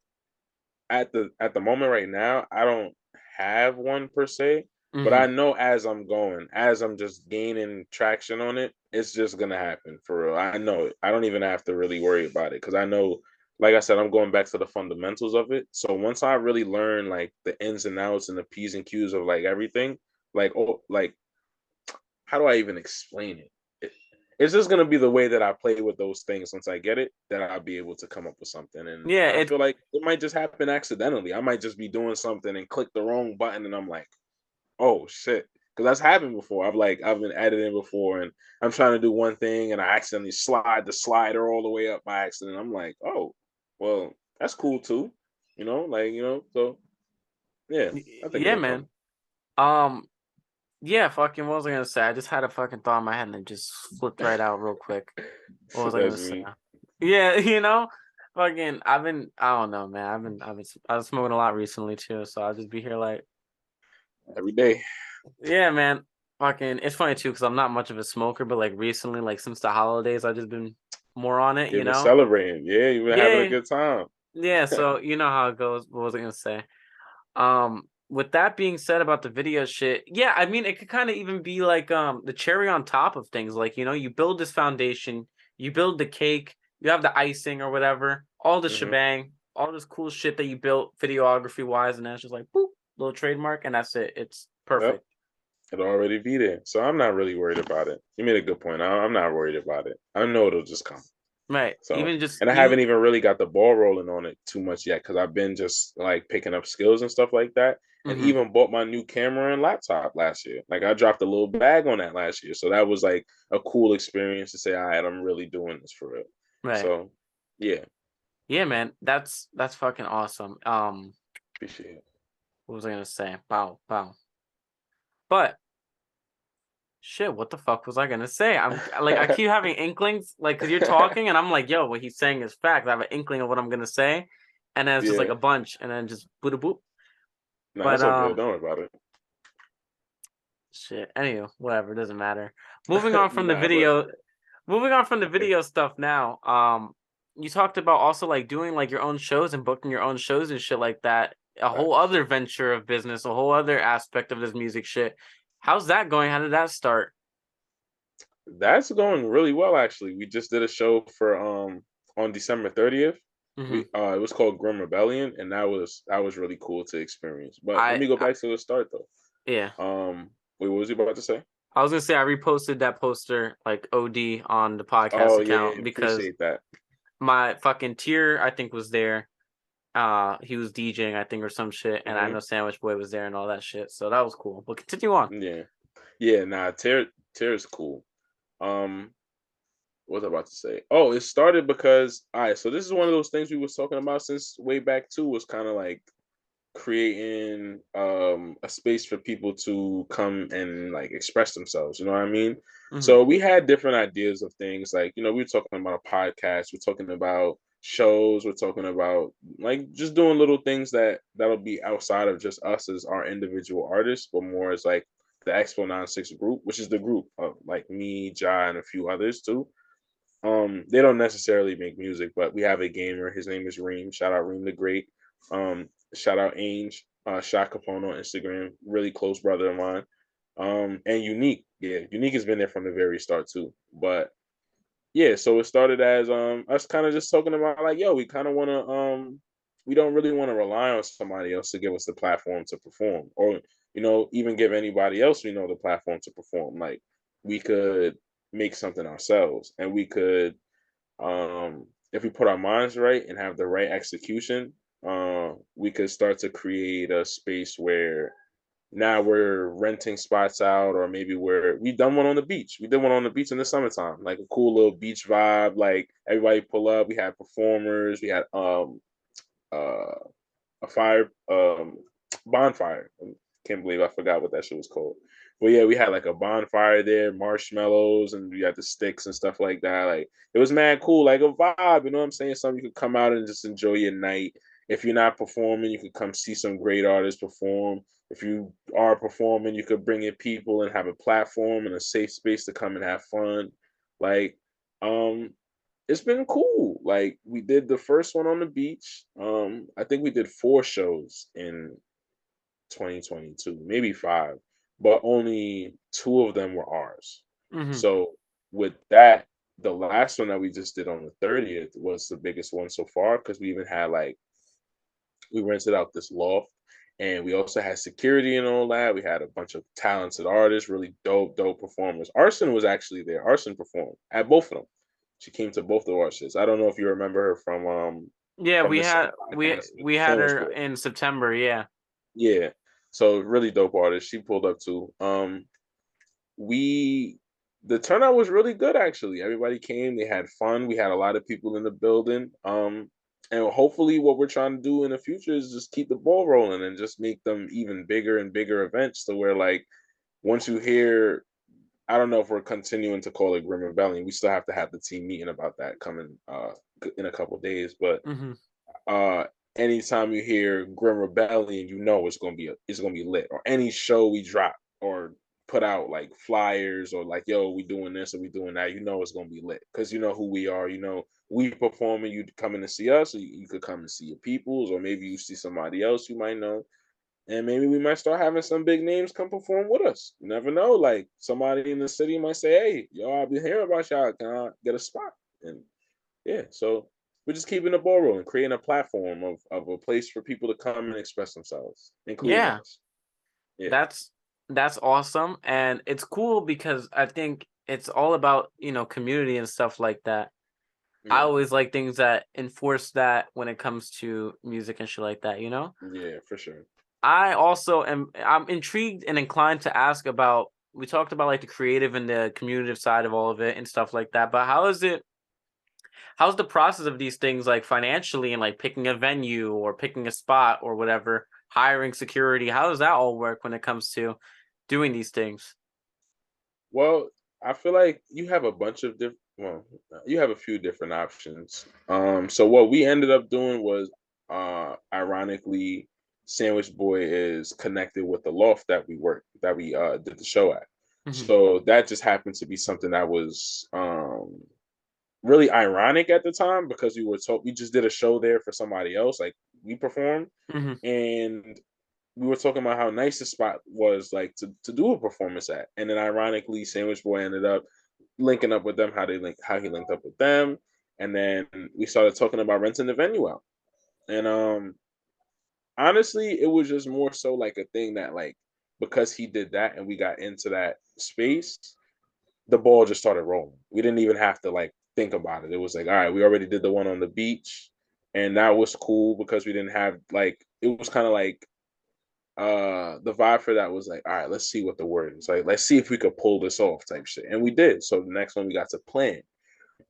at the moment right now, I don't have one per se, but Mm-hmm. I know as I'm going, as I'm just gaining traction on it, it's just gonna happen for real. I know it. I don't even have to really worry about it because I know, like I said, I'm going back to the fundamentals of it. So once I really learn like the ins and outs and the P's and Q's of like everything, like how do I even explain it? It's just gonna be the way that I play with those things. Once I get it, that I'll be able to come up with something. And Yeah. I It. feel like it might just happen accidentally. I might just be doing something and click the wrong button, and I'm like, oh shit, because that's happened before. I've been editing before, and I'm trying to do one thing, and I accidentally slide the slider all the way up by accident. I'm like, oh, well, that's cool too. So yeah, I think Yeah, it'll man. come. Um. Yeah. Fucking. What was I gonna say? I just had a fucking thought in my head and it just flipped right out real quick. What was I gonna That's say? me Yeah. Fucking. I've been. I don't know, man. I was smoking a lot recently too, so I'll just be here like. every day. Yeah, man. Fucking, it's funny too because I'm not much of a smoker, but like recently, like since the holidays, I've just been more on it, You've been celebrating. Yeah, you've been having a Yeah, good time. yeah. So you know how it goes. What was I gonna say? With that being said about the video shit, yeah, I mean it could kind of even be like the cherry on top of things. Like, you build this foundation, you build the cake, you have the icing or whatever, all the Hmm. shebang, all this cool shit that you built videography wise, and then it's just like boop, little trademark, and that's it. It's Yep. perfect. It'll already be there. So I'm not really worried about it. You made a good point. I'm not worried about it. I know it'll just come. Right. So, Even just and I even haven't even really got the ball rolling on it too much yet because I've been just like picking up skills and stuff like that. And hmm even bought my new camera and laptop last year. Like I dropped a little bag on that last year. So that was like a cool experience to say, all right, I'm really doing this for real. right. So yeah, Yeah, man. That's fucking awesome. appreciate it. What was I gonna say? Wow, wow. But shit, what the fuck was I gonna say? I'm like, I keep having inklings, like, cause you're talking, and I'm like, yo, what he's saying is fact. I have an inkling of what I'm gonna say, and then it's just like Yeah. a bunch, and then just boop boop. No, But that's all good. Don't worry about shit. Anyway, whatever, doesn't matter. Moving on from the nah, but video, moving on from the video stuff now. You talked about also like doing like your own shows and booking your own shows and shit like that. A whole facts. other venture of business, a whole other aspect of this music shit. How's that going? How did that start? That's going really well actually. We just did a show for on December 30th. hmm It was called Grim Rebellion, and that was really cool to experience. But let I, me go I back to the start though. yeah. Wait, what was you about to say? I was gonna say I reposted that poster like OD on the podcast Oh yeah, account because appreciate that. my fucking tier I think was there. He was DJing I think or some shit, and I Hmm. know Sandwich Boy was there and all that shit. So that was cool. But continue on. Yeah, yeah. Nah, Tear is cool. Um, what was I about to say? Oh, it started because all right. So this is one of those things we was talking about since way back too. Was kind of like creating a space for people to come and like express themselves, you know what I mean? hmm So we had different ideas of things like, we were talking about a podcast, we're talking about shows, we're talking about like just doing little things that'll be outside of just us as our individual artists, but more as like the Expo 96 group, which is the group of like me, Jai, and a few others too. They don't necessarily make music, but we have a gamer. His name is Reem. Shout out Reem the Great. Shout out Ainge, Shot Capone on Instagram. Really close brother of mine. And Unique. Yeah, Unique has been there from the very start too. But yeah, so it started as us kind of just talking about like, yo, we kind of want to we don't really want to rely on somebody else to give us the platform to perform, or even give anybody else we know the platform to perform. Like we could make something ourselves, and we could if we put our minds right and have the right execution, we could start to create a space where now we're renting spots out, or maybe we done one on the beach. We did one on the beach in the summertime, like a cool little beach vibe. Like everybody pull up. We had performers. We had uh a fire bonfire. Can't believe I forgot what that shit was called. But yeah, we had like a bonfire there, marshmallows, and we had the sticks and stuff like that. Like it was mad cool, like a vibe. You know what I'm saying? Something you could come out and just enjoy your night. if you're not performing, you could come see some great artists perform. If you are performing, you could bring in people and have a platform and a safe space to come and have fun. Like, um, it's been cool. Like we did the first one on the beach. I think we did 4 shows in 2022, maybe 5, but only 2 of them were ours. Hmm. So with that, the last one that we just did on the 30th was the biggest one so far because we even had like we rented out this loft and we also had security and all that. We had a bunch of talented artists, really dope performers. Arson was actually there. Arson performed at both of them. She came to both of our shits. I don't know if you remember her Yeah, from we the same had podcast with we the had sandwich her boy. in September. Yeah. Yeah. So really dope artist. She pulled up too. We the turnout was really good actually. Everybody came, they had fun. We had a lot of people in the building. And hopefully what we're trying to do in the future is just keep the ball rolling and just make them even bigger and bigger events to where like once you hear I don't know if we're continuing to call it Grim Rebellion. We still have to have the team meeting about that coming in a couple days, but Hmm. uh anytime you hear Grim Rebellion, you know it's gonna be lit. Or any show we drop or put out like flyers or like yo we doing this or we doing that, you know it's gonna be lit because you know who we are. You know we performing, you coming to see us, or you could come and see your peoples, or maybe you see somebody else you might know. And maybe we might start having some big names come perform with us. You never know. Like somebody in the city might say, "Hey, yo, I've been hearing about y'all. Can I get a spot?" And yeah, so we're just keeping the ball rolling, creating a platform of a place for people to come and express themselves, including Yeah, us. Yeah, that's that's awesome, and it's cool because I think it's all about community and stuff like that. I yeah, always like things that enforce that when it comes to music and shit like that. yeah, for sure. I'm intrigued and inclined to ask about we talked about like the creative and the communicative side of all of it and stuff like that, but how's the process of these things like financially and like picking a venue or picking a spot or whatever, hiring security? How does that all work when it comes to doing these things? Well, I feel like you have a bunch of different. Well, you have a few different options. So what we ended up doing was, ironically, Sandwich Boy is connected with the loft that we did the show at. Hmm. So that just happened to be something that was really ironic at the time because we just did a show there for somebody else, like we performed, Hmm. and we were talking about how nice the spot was like to do a performance at. And then ironically, Sandwich Boy ended up linking up with them, how he linked up with them. And then we started talking about renting the venue out. And honestly, it was just more so like a thing that like because he did that and we got into that space, the ball just started rolling. We didn't even have to like think about it. It was like, all right, we already did the one on the beach, and that was cool because we didn't have like it was kind of like the vibe for that was like, all right, let's see what the word is. Like, let's see if we could pull this off type shit. And we did. So the next one we got to plan.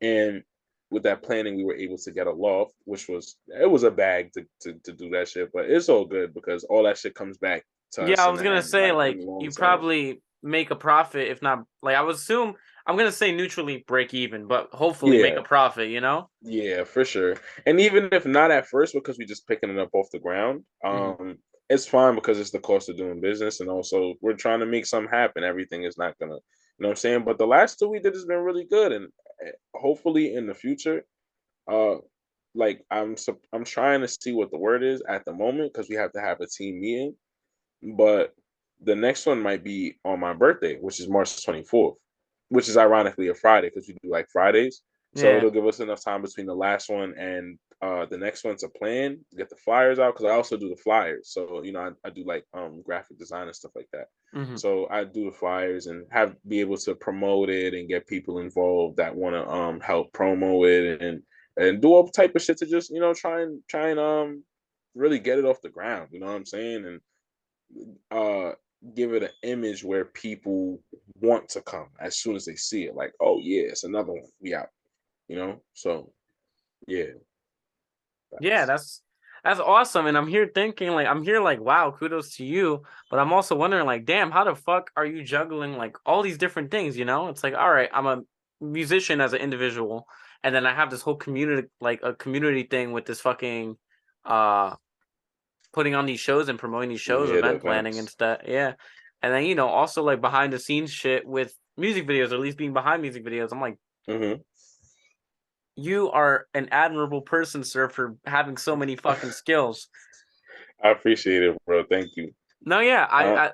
And with that planning, we were able to get a loft, which was it was a bag to do that shit, but it's all good because all that shit comes back to Yeah, us I in was the gonna end, say like in like the long you term. probably make a profit, if not like I would assume I'm gonna say neutrally break even, but hopefully make Yeah, a profit. yeah, for sure. And even if not at first, because we just picking it up off the ground, Hmm. it's fine because it's the cost of doing business, and also we're trying to make something happen. Everything is not gonna, you know what I'm saying? But the last 2 we did has been really good, and hopefully in the future, uh, like I'm trying to see what the word is at the moment because we have to have a team meeting, but the next one might be on my birthday, which is March 24th, which is ironically a Friday because we do like Fridays. So Yeah. it'll give us enough time between the last one and the next one to plan, get the flyers out because I also do the flyers. So I do like graphic design and stuff like that. Hmm. So I do the flyers and be able to promote it and get people involved that want to help promo it and do all type of shit to just try and really get it off the ground. You know what I'm saying? And uh give it an image where people want to come as soon as they see it. Like, oh yeah, it's another one. We out. So yeah, Yeah, that's that's awesome. And I'm here like, wow, kudos to you. But I'm also wondering, like, damn, how the fuck are you juggling like all these different things? It's like, all right, I'm a musician as an individual, and then I have this whole community, like a community thing with this fucking uh putting on these shows and promoting these shows, Yeah, the event planning and events. stuff. Yeah. And then, also like behind the scenes shit with music videos, or at least being behind music videos. I'm like, Hmm. you are an admirable person, sir, for having so many fucking skills. I appreciate it, bro. Thank you. No, yeah, Uh,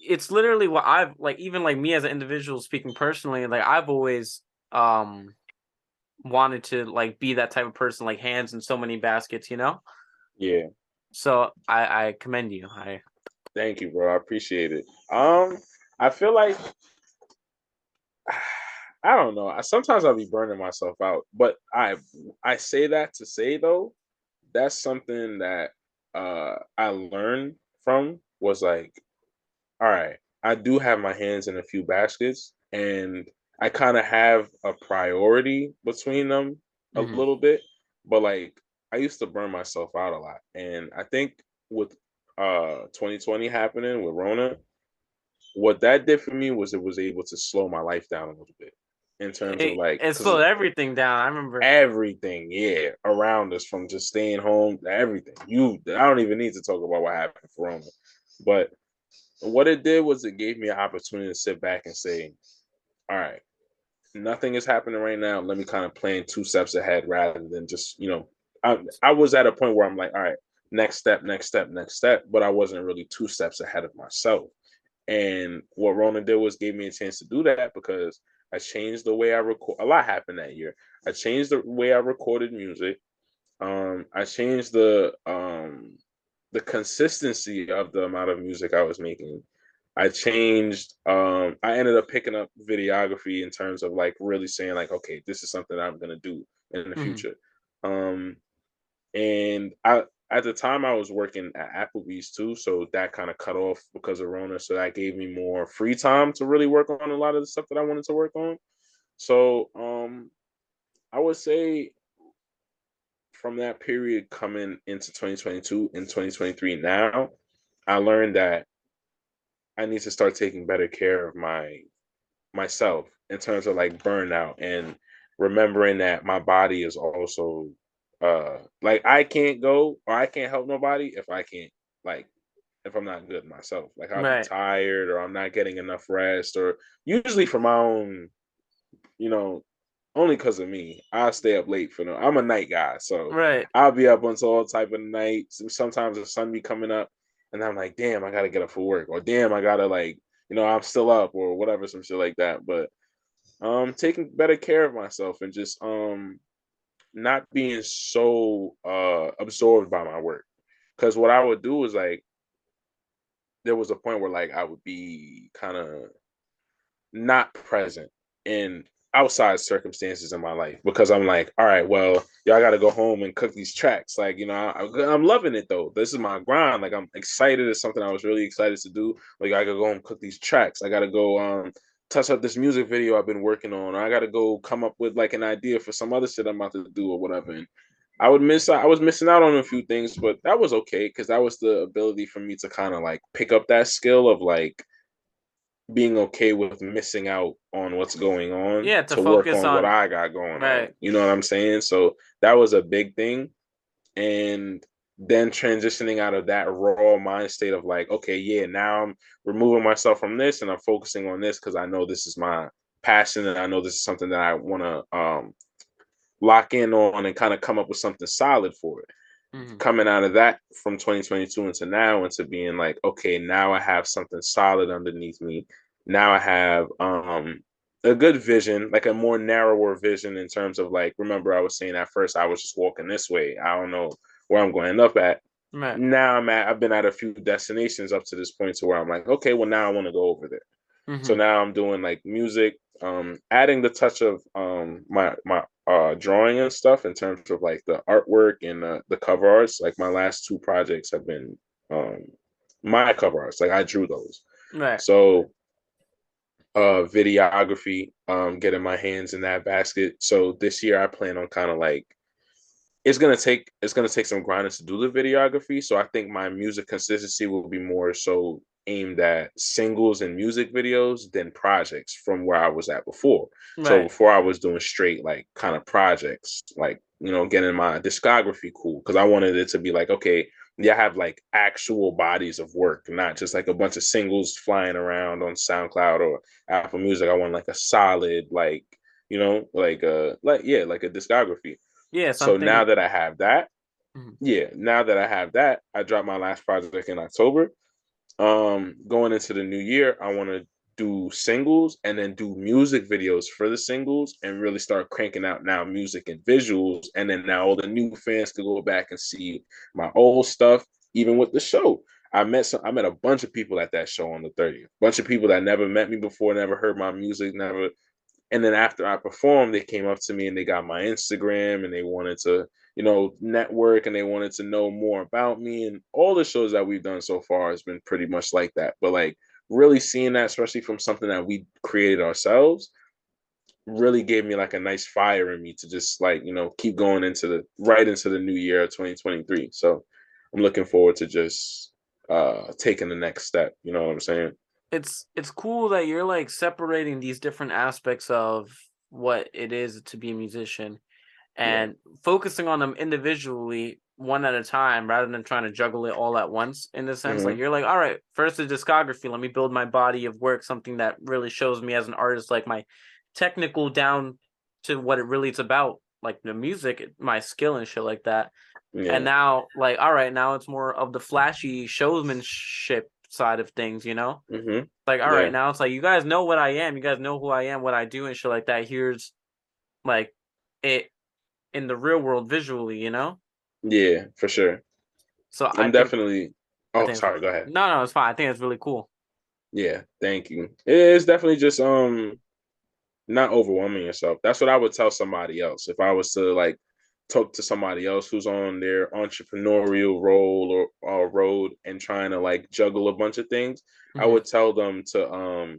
it's literally what I've like, even like me as an individual speaking personally, like I've always um wanted to like be that type of person, like hands in so many baskets. yeah. So I commend you. Thank you, bro. I appreciate it. I feel like I don't know. Sometimes I'll be burning myself out, but I say that to say though, that's something that I learned from was like, all right, I do have my hands in a few baskets, and I kind of have a priority between them a Mhm. little bit, but like I used to burn myself out a lot, and I think with 2020 happening with Rona, what that did for me was it was able to slow my life down a little bit in terms of like It because slowed everything down. I remember. everything, yeah, around us from just staying home, everything. I don't even need to talk about what happened for Rona, but what it did was it gave me an opportunity to sit back and say, all right, nothing is happening right now. Let me kind of plan 2 steps ahead rather than just, I was at a point where I'm like, all right, next step, next step, next step. But I wasn't really 2 steps ahead of myself. And what Rona did was gave me a chance to do that because I changed the way I record. A lot happened that year. I changed the way I recorded music. I changed the consistency of the amount of music I was making. I changed I ended up picking up videography in terms of like really saying like, okay, this is something I'm gonna do in the Mhm. future. Um and I at the time I was working at Applebee's too, so that kind of cut off because of Rona. So that gave me more free time to really work on a lot of the stuff that I wanted to work on. So I would say from that period coming into 2022 and 2023 now, I learned that I need to start taking better care of myself in terms of like burnout and remembering that my body is also like I can't go or I can't help nobody if I can't like if I'm not good myself. Like I'll be Right. tired or I'm not getting enough rest or usually for my own, you know, only because of me. I stay up late for them. I'm a night guy, so Right. I'll be up until all type of nights. Sometimes the sun be coming up, and I'm like, damn, I gotta get up for work, or damn, I gotta like, I'm still up, or whatever, some shit like that. But taking better care of myself and just not being so absorbed by my work. Because what I would do is like, there was a point where like I would be kind of not present in outside circumstances in my life because I'm like, all right, well, y'all got to go home and cook these tracks. Like, I'm loving it though. This is my grind. Like, I'm excited. It's something I was really excited to do. Like, I got to go home and cook these tracks. I got to go touch up this music video I've been working on. Or I got to go come up with like an idea for some other shit I'm about to do or whatever. And I was missing out on a few things, but that was okay because that was the ability for me to kind of like pick up that skill of like being okay with missing out on what's going on Yeah, to to work focus on what on. I got going on. Right. You know what I'm saying? So that was a big thing. And then transitioning out of that raw mind state of like, okay, yeah, now I'm removing myself from this and I'm focusing on this because I know this is my passion and I know this is something that I want to lock in on and kind of come up with something solid for it. Mhm. Coming out of that from 2022 into now into being like, okay, now I have something solid underneath me. Now I have a good vision, like a more narrower vision in terms of like, remember I was saying at first I was just walking this way. I don't know where I'm going to end up at. Right. Now I've been at a few destinations up to this point to where I'm like, okay, well now I want to go over there. So Mhm. now I'm doing like music, adding the touch of my drawing and stuff in terms of like the artwork and the cover arts. Like my last 2 projects have been um, my cover arts. Like I drew those. Right. So videography, getting my hands in that basket. So this year I plan on kind of like it's gonna take some grinding to do the videography. So I think my music consistency will be more so aimed at singles and music videos than projects from where I was at before. So Right. before I was doing straight like kind of projects, like getting my discography cool because I wanted it to be like, okay, yeah, I have like actual bodies of work, not just like a bunch of singles flying around on SoundCloud or Apple Music. I want like a solid, like, like a discography. Yeah, So something. Mhm. now that I have that, I dropped my last project in October. Going into the new year, I want to do singles and then do music videos for the singles and really start cranking out now music and visuals. And then now all the new fans could go back and see my old stuff, even with the show. I met a bunch of people at that show on the 30th. Bunch of people that never met me before, never heard my music, never. And then after I performed, they came up to me and they got my Instagram and they wanted to, network and they wanted to know more about me. And all the shows that we've done so far has been pretty much like that. But like really seeing that, especially from something that we created ourselves, really gave me like a nice fire in me to just like, keep going into the new year of 2023. So I'm looking forward to just taking the next step. You know what I'm saying? It's cool that you're like separating these different aspects of what it is to be a musician Yeah. and focusing on them individually one at a time rather than trying to juggle it all at once in the sense like Mm-hmm. you're like, all right, first the discography, let me build my body of work, something that really shows me as an artist, like my technical down to what it really is about, like the music, my skill and shit like that. And Yeah. now like, all right, now it's more of the flashy showmanship side of things, Mm-hmm. like, all right, Yeah. now it's like you guys know what I am, you guys know who I am, what I do and shit like that. Here's like it in the real world visually. Yeah, for sure. So I'm definitely. I Oh, think it's sorry. Go ahead. no, it's fine. I think it's really cool. Yeah, thank you. It's definitely just not overwhelming yourself. That's what I would tell somebody else if I was to like talk to somebody else who's on their entrepreneurial role or road and trying to like juggle a bunch of things. I Hmm. would tell them to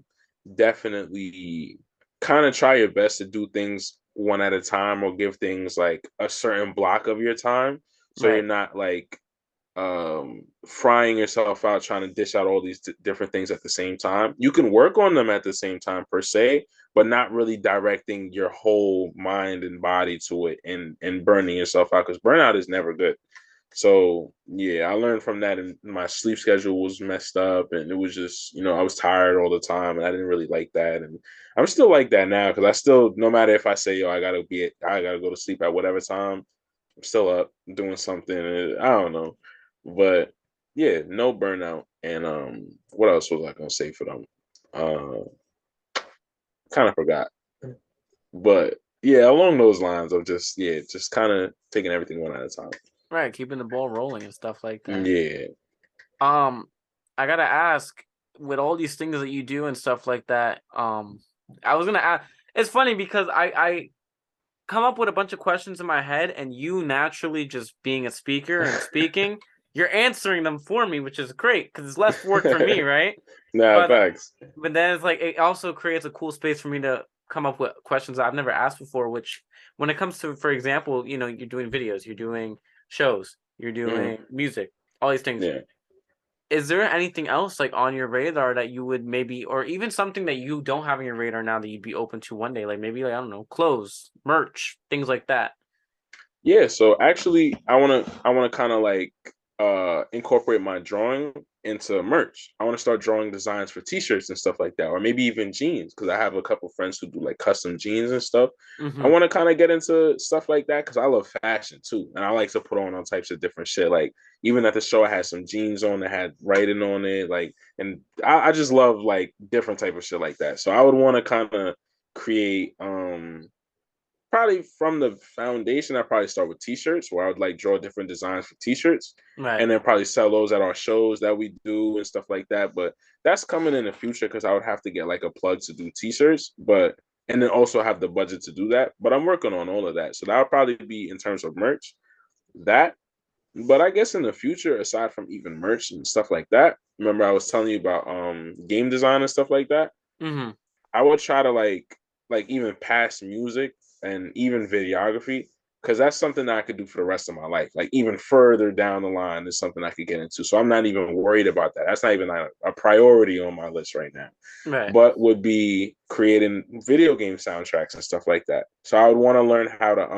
definitely kind of try your best to do things one at a time or give things like a certain block of your time so you're Right. not like frying yourself out trying to dish out all these different things at the same time. You can work on them at the same time per se, but not really directing your whole mind and body to it and burning yourself out because burnout is never good. So yeah, I learned from that, and my sleep schedule was messed up, and it was just I was tired all the time, and I didn't really like that, and I'm still like that now because I still, no matter if I say I gotta go to sleep at whatever time, I'm still up doing something. I don't know, but yeah, no burnout. And what else was I gonna say for them? Uh, kind of forgot, but yeah, along those lines of just kind of taking everything one at a time. Right. Keeping the ball rolling and stuff like that. Yeah. Um, I gotta ask, with all these things that you do and stuff like that, I was gonna ask. It's funny because I come up with a bunch of questions in my head, and you naturally just being a speaker and speaking, you're answering them for me, which is great because it's less work for me, right? Nah, But facts. but then it's like it also creates a cool space for me to come up with questions I've never asked before. Which, when it comes to, for example, you're doing videos, you're doing shows, you're Hmm. doing music, all these things. Yeah. Is there anything else like on your radar that you would maybe, or even something that you don't have on your radar now that you'd be open to one day? Like maybe like I don't know, clothes, merch, things like that. Yeah, so actually I wanna kind of like incorporate my drawing into merch. I want to start drawing designs for t-shirts and stuff like that, or maybe even jeans, because I have a couple friends who do like custom jeans and stuff. I Mm-hmm. want to kind of get into stuff like that because I love fashion too. And I like to put on all types of different shit. Like even at the show I had some jeans on that had writing on it. Like and I just love like different type of shit like that. So I would want to kind of create probably from the foundation, I probably start with t-shirts where I would like draw different designs for t-shirts Right. and then probably sell those at our shows that we do and stuff like that. But that's coming in the future because I would have to get like a plug to do t-shirts, but and then also have the budget to do that. But I'm working on all of that. So that would probably be in terms of merch. That but I guess in the future, aside from even merch and stuff like that, remember I was telling you about game design and stuff like that. Mm-hmm. I would try to like even past music and even videography because that's something that I could do for the rest of my life. Like even further down the line is something I could get into. So I'm not even worried about that. That's not even a priority on my list right now. Right. But would be creating video game soundtracks and stuff like that. So I would want to learn how to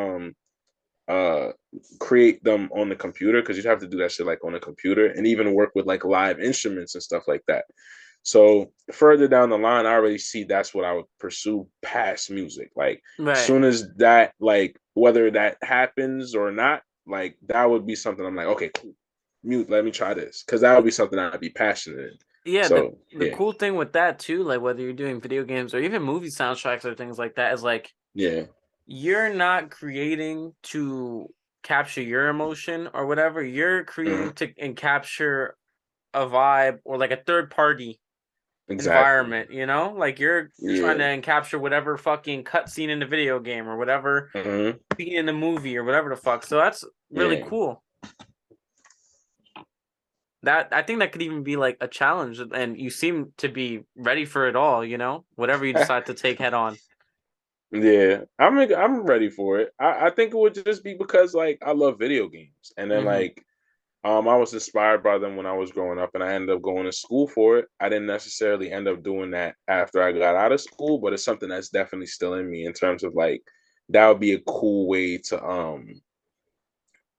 uh create them on the computer, because you'd have to do that shit like on a computer, and even work with like live instruments and stuff like that. So further down the line, I already see that's what I would pursue past music. Like Right. soon as that, like whether that happens or not, like that would be something I'm like, okay, cool. Mute, let me try this. Cause that would be something I'd be passionate in. Yeah, So the yeah. cool thing with that too, like whether you're doing video games or even movie soundtracks or things like that, is like Yeah. you're not creating to capture your emotion or whatever. You're Mhm. creating to and capture a vibe or like a third party Exactly. environment, you know? Like you're trying Yeah. to capture whatever fucking cutscene in the video game or whatever Hmm. scene in the movie or whatever the fuck. So that's really Yeah. cool. That I think that could even be like a challenge, and you seem to be ready for it all, you know? Whatever you decide to take head on. Yeah, I'm ready for it. I think it would just be because like I love video games, and then Hmm. like I was inspired by them when I was growing up, and I ended up going to school for it. I didn't necessarily end up doing that after I got out of school, but it's something that's definitely still in me in terms of like that would be a cool way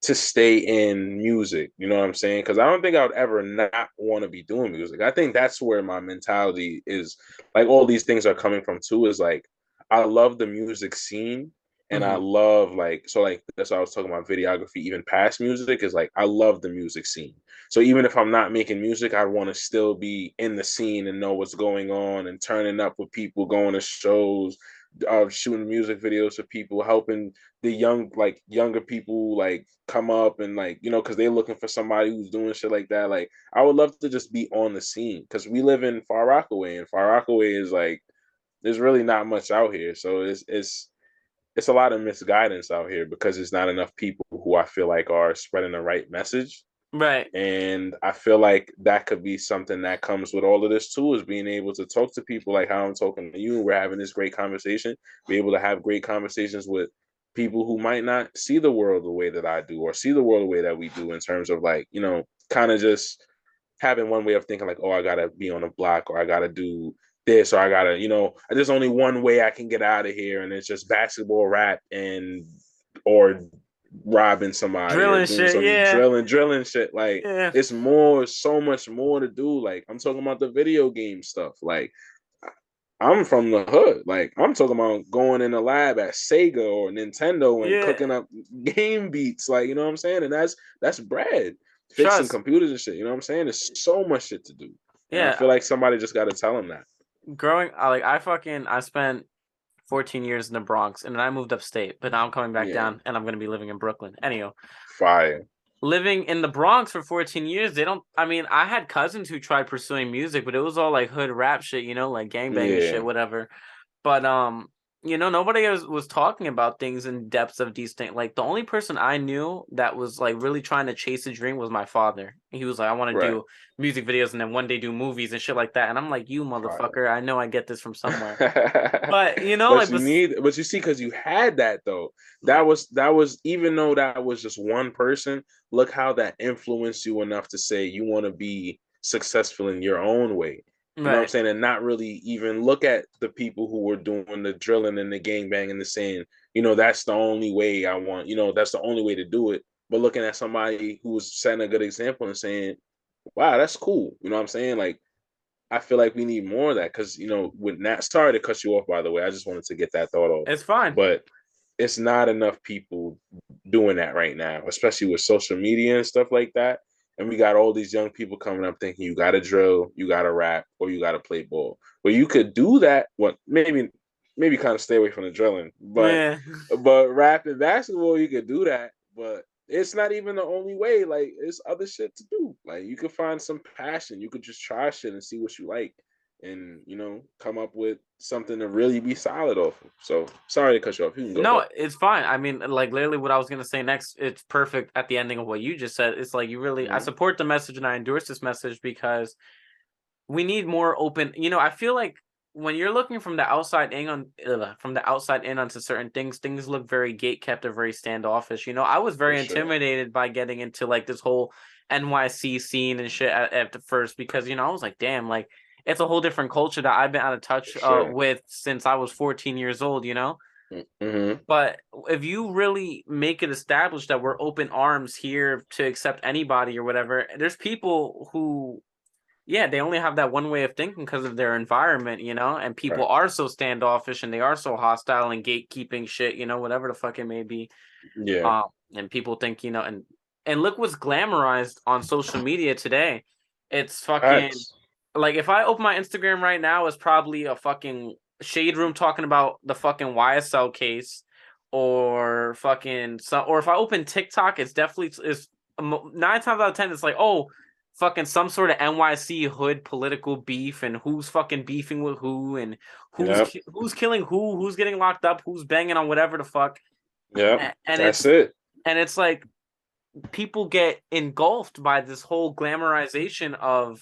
to stay in music. You know what I'm saying? Because I don't think I would ever not want to be doing music. I think that's where my mentality is. Like all these things are coming from too. Is like I love the music scene, and I Hmm. love like so like that's why I was talking about videography. Even past music is like I love the music scene. So even if I'm not making music, I want to still be in the scene and know what's going on and turning up with people, going to shows, shooting music videos for people, helping the younger people like come up and like because they're looking for somebody who's doing shit like that. Like I would love to just be on the scene because we live in Far Rockaway, and Far Rockaway is like there's really not much out here, so it's a lot of misguidance out here because there's not enough people who I feel like are spreading the right message. Right. And I feel like that could be something that comes with all of this too, is being able to talk to people like how I'm talking to you. We're having this great conversation, be able to have great conversations with people who might not see the world the way that I do or see the world the way that we do in terms of like, kind of just having one way of thinking like, oh, I gotta be on a block or I gotta do this or I gotta, there's only one way I can get out of here and it's just basketball, rap, and or robbing somebody or Drilling doing shit, some yeah. drilling shit. Like Yeah. it's more, so much more to do. Like I'm talking about the video game stuff. Like I'm from the hood. Like I'm talking about going in the lab at Sega or Nintendo and Yeah. cooking up game beats. Like you know what I'm saying, and that's bread. Fixing Trust. computers and shit. You know what I'm saying? There's so much shit to do, and I Yeah. feel like somebody just got to tell them that. I spent 14 years in the Bronx and then I moved upstate, but now I'm coming back Yeah, down and I'm going to be living in Brooklyn. Anyhow, fire. living in the Bronx for 14 years, they don't, I mean, I had cousins who tried pursuing music, but it was all like hood rap shit, you know, like gangbanging shit, Yeah, whatever. But nobody was talking about things in depths of these things. Like the only person I knew that was like really trying to chase a dream was my father. He was like, I want to right. do music videos and then one day do movies and shit like that. And I'm like, you Fire. motherfucker, I know I get this from somewhere. But like, But you see, because you had that though. right, That was even though that was just one person. Look how that influenced you enough to say you want to be successful in your own way. You know what I'm right, saying, and not really even look at the people who were doing the drilling and the gangbang and the saying, that's the only way I want. That's the only way to do it. But looking at somebody who was setting a good example and saying, "Wow, that's cool." You know what I'm saying? Like I feel like we need more of that because with Nat. Sorry to cut you off, by the way. I just wanted to get that thought off, it's fine. but it's not enough people doing that right now, especially with social media and stuff like that. And we got all these young people coming up thinking you got to drill, you got to rap, or you got to play ball. Well, you could do that. What maybe kind of stay away from the drilling, but Yeah, rap and basketball you could do that. But it's not even the only way. Like it's other shit to do. Like you could find some passion. You could just try shit and see what you like, and come up with something to really be solid off of. So sorry to cut you off. You can go no, ahead. it's fine. I mean, like literally what I was gonna say next, it's perfect at the ending of what you just said. It's like I Mm-hmm. support the message and I endorse this message because we need more open. I feel like when you're looking from the outside in from the outside in onto certain things, things look very gate kept or very standoffish. I was For very sure. intimidated by getting into like this whole NYC scene and shit at the first because I was like, damn, like it's a whole different culture that I've been out of For touch sure. with since I was 14 years old. Mm-hmm. But if you really make it established that we're open arms here to accept anybody or whatever, there's people who, yeah, they only have that one way of thinking because of their environment, and people Right. are so standoffish and they are so hostile and gatekeeping shit, whatever the fuck it may be. Yeah. And people think, and look what's glamorized on social media today. It's fucking Facts. like if I open my Instagram right now, it's probably a fucking shade room talking about the fucking YSL case, or fucking or if I open TikTok, it's definitely is 9 times out of 10, it's like, oh, fucking some sort of NYC hood political beef and who's fucking beefing with who and Yep. who's killing who's getting locked up, who's banging on whatever the fuck. Yep. And That's it's it. and it's like people get engulfed by this whole glamorization of,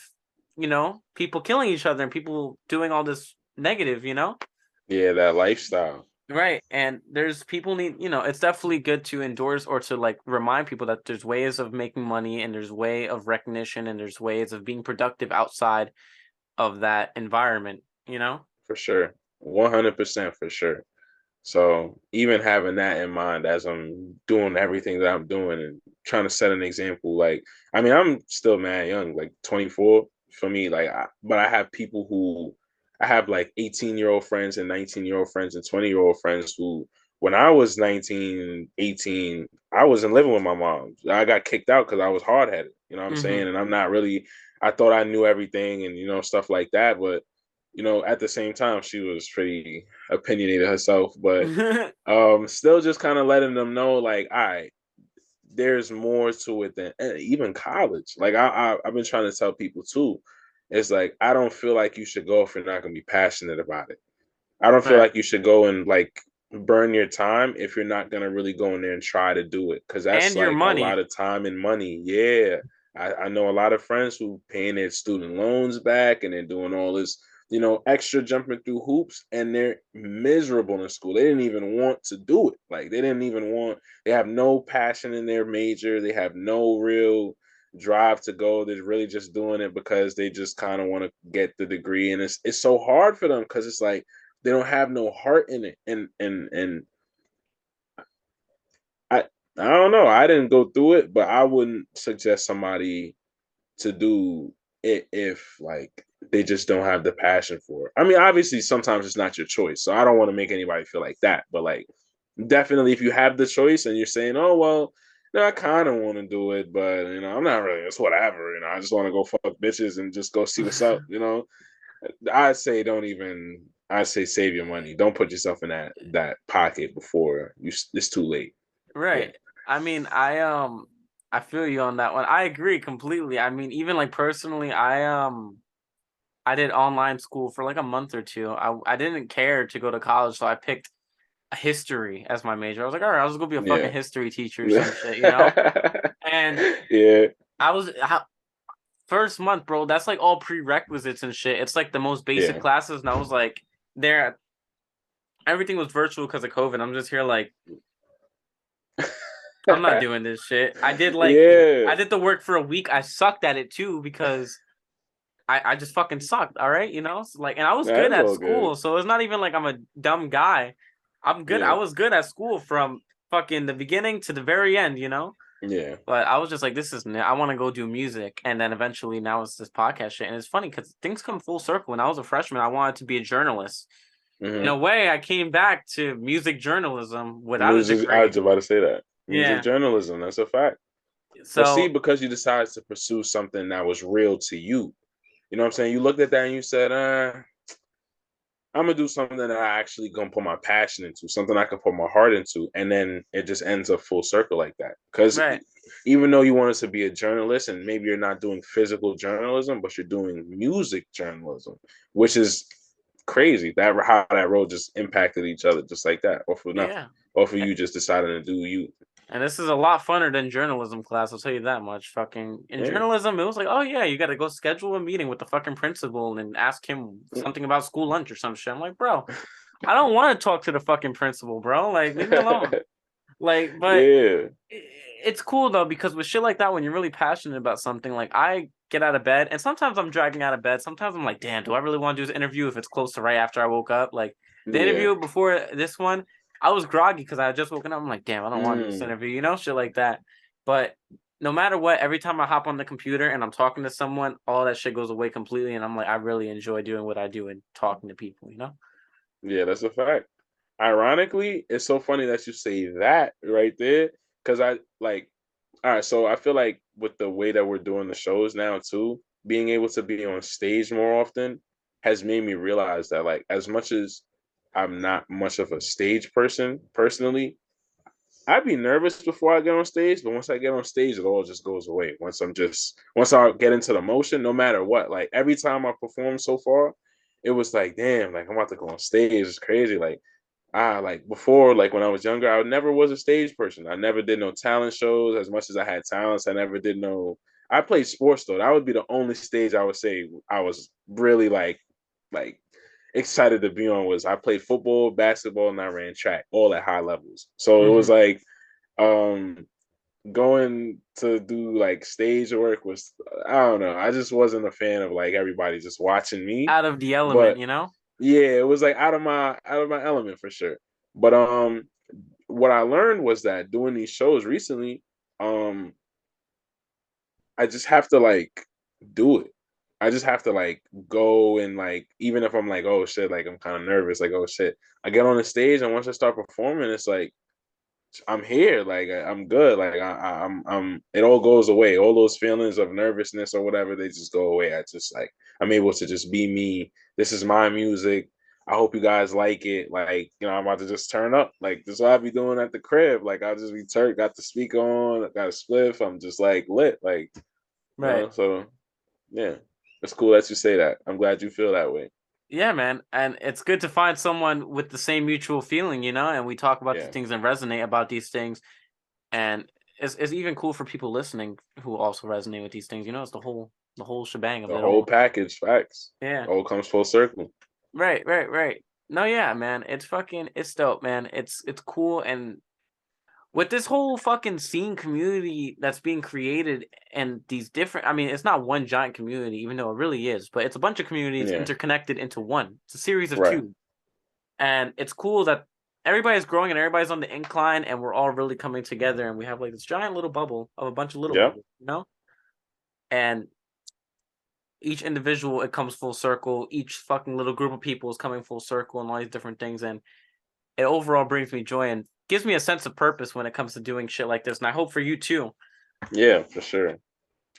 people killing each other and people doing all this negative. Yeah, that lifestyle. Right. And there's people need, it's definitely good to endorse or to like remind people that there's ways of making money and there's way of recognition and there's ways of being productive outside of that environment. For sure. 100% for sure. So even having that in mind as I'm doing everything that I'm doing and trying to set an example, like, I mean, I'm still mad young, like 24 for me, like, but I have people who I have like 18-year-old friends and 19-year-old friends and 20-year-old friends who, when I was 19, 18, I wasn't living with my mom. I got kicked out because I was hard headed, you know what I'm Mm-hmm. saying? And I'm not really, I thought I knew everything and, stuff like that. But, at the same time, she was pretty opinionated herself, but still just kind of letting them know, like, all right, there's more to it than even college. Like I've been trying to tell people too. It's like I don't feel like you should go if you're not gonna be passionate about it. I don't feel Right. like you should go and like burn your time if you're not gonna really go in there and try to do it. Cause that's And your like a lot money. of time and money. Yeah. I know a lot of friends who paying their student loans back and they're doing all this, extra jumping through hoops and they're miserable in school. They didn't even want to do it. Like they have no passion in their major. They have no real drive to go. They're really just doing it because they just kind of want to get the degree. And it's so hard for them because it's like they don't have no heart in it. And I I don't know. I didn't go through it, but I wouldn't suggest somebody to do it if like they just don't have the passion for it. I mean, obviously sometimes it's not your choice. So I don't want to make anybody feel like that. But like definitely if you have the choice and you're saying, oh well, no, I kind of want to do it, but I'm not really, it's whatever, I just want to go fuck bitches and just go see what's up. I'd say don't even. I'd say save your money. Don't put yourself in that pocket before it's too late. Yeah, Right. I mean, I feel you on that one. I agree completely. I mean, even like personally, I did online school for like a month or two. I didn't care to go to college, so I picked history as my major. I was like, all right, I was gonna be a fucking yeah, history teacher or some shit. And yeah, I was first month, bro. That's like all prerequisites and shit. It's like the most basic yeah, classes, and I was like, there, everything was virtual because of COVID. I'm just here like, I'm not doing this shit. yeah. I did the work for a week. I sucked at it too because I just fucking sucked. All right, and I was good That's at all good. school, so it's not even like I'm a dumb guy. I'm good. I Yeah, was good at school from fucking the beginning to the very end. yeah. But I was just like, this is I want to go do music, and then eventually now it's this podcast shit, and it's funny because things come full circle. When I was a freshman, I wanted to be a journalist. In Hmm. a way, I came back to music journalism without a Music. I was degree. about to say that. Music Yeah. journalism. That's a fact. But see, So because you decided to pursue something that was real to you, you know what I'm saying? You looked at that and you said, I'm gonna do something that I actually gonna put my passion into, something I can put my heart into, and then it just ends up full circle like that. Because right. even though you wanted to be a journalist, and maybe you're not doing physical journalism, but you're doing music journalism, which is crazy. That how that road just impacted each other just like that, or for nothing, Yeah. or for you just deciding to do you. And this is a lot funner than journalism class, I'll tell you that much. Fucking in Yeah. journalism, it was like, oh yeah, you gotta go schedule a meeting with the fucking principal and ask him something about school lunch or some shit. I'm like, bro, I don't want to talk to the fucking principal, bro. Like, leave me alone. Like, but Yeah. it's cool though, because with shit like that, when you're really passionate about something, like I get out of bed and sometimes I'm dragging out of bed. Sometimes I'm like, damn, do I really want to do this interview if it's close to right after I woke up? Like the Yeah. interview before this one, I was groggy because I had just woken up. I'm like, damn, I don't want to do this Mm. interview, shit like that. But no matter what, every time I hop on the computer and I'm talking to someone, all that shit goes away completely. And I'm like, I really enjoy doing what I do and talking to people. Yeah, that's a fact. Ironically, it's so funny that you say that right there, because I like. All right, so I feel like with the way that we're doing the shows now too, being able to be on stage more often has made me realize that like as much as I'm not much of a stage person personally, I'd be nervous before I get on stage, but once I get on stage, it all just goes away. Once I get into the motion, no matter what. Like every time I perform so far, it was like, damn, like I'm about to go on stage. It's crazy. Like before, like when I was younger, I never was a stage person. I never did no talent shows. As much as I had talents, I never did no. I played sports though. That would be the only stage I would say I was really like excited to be on. Was I played football, basketball, and I ran track, all at high levels. So it was Hmm. like um going to do like stage work was, I don't know. I just wasn't a fan of like everybody just watching me. Out of the But element. yeah, it was like out of my element for sure. But what I learned was that doing these shows recently, um, I just have to like do it. I just have to like go and like even if I'm like, oh shit, like I'm kind of nervous, like oh shit. I get on the stage and once I start performing, it's like I'm here, like I'm good, like I'm. It all goes away. All those feelings of nervousness or whatever, they just go away. I just like I'm able to just be me. This is my music. I hope you guys like it. Like I'm about to just turn up. Like this is what I be doing at the crib. Like I'll just be got the speaker on, got a spliff. I'm just like lit. Like Right. so yeah, it's cool that you say that. I'm glad you feel that way. Yeah, man. And it's good to find someone with the same mutual feeling, and we talk about these Yeah, things and resonate about these things. And it's even cool for people listening who also resonate with these things. It's the whole shebang of the it whole all. package, facts. Yeah. All comes full circle. Right, right, right. No, yeah, man. It's dope, man. It's cool. And with this whole fucking scene community that's being created and these different, I mean, it's not one giant community, even though it really is, but it's a bunch of communities Yeah, interconnected into one. It's a series of right. two. And it's cool that everybody's growing and everybody's on the incline and we're all really coming together and we have like this giant little bubble of a bunch of little Yeah. bubbles. And each individual, it comes full circle. Each fucking little group of people is coming full circle and all these different things. And it overall brings me joy and gives me a sense of purpose when it comes to doing shit like this. And I hope for you too. Yeah, for sure.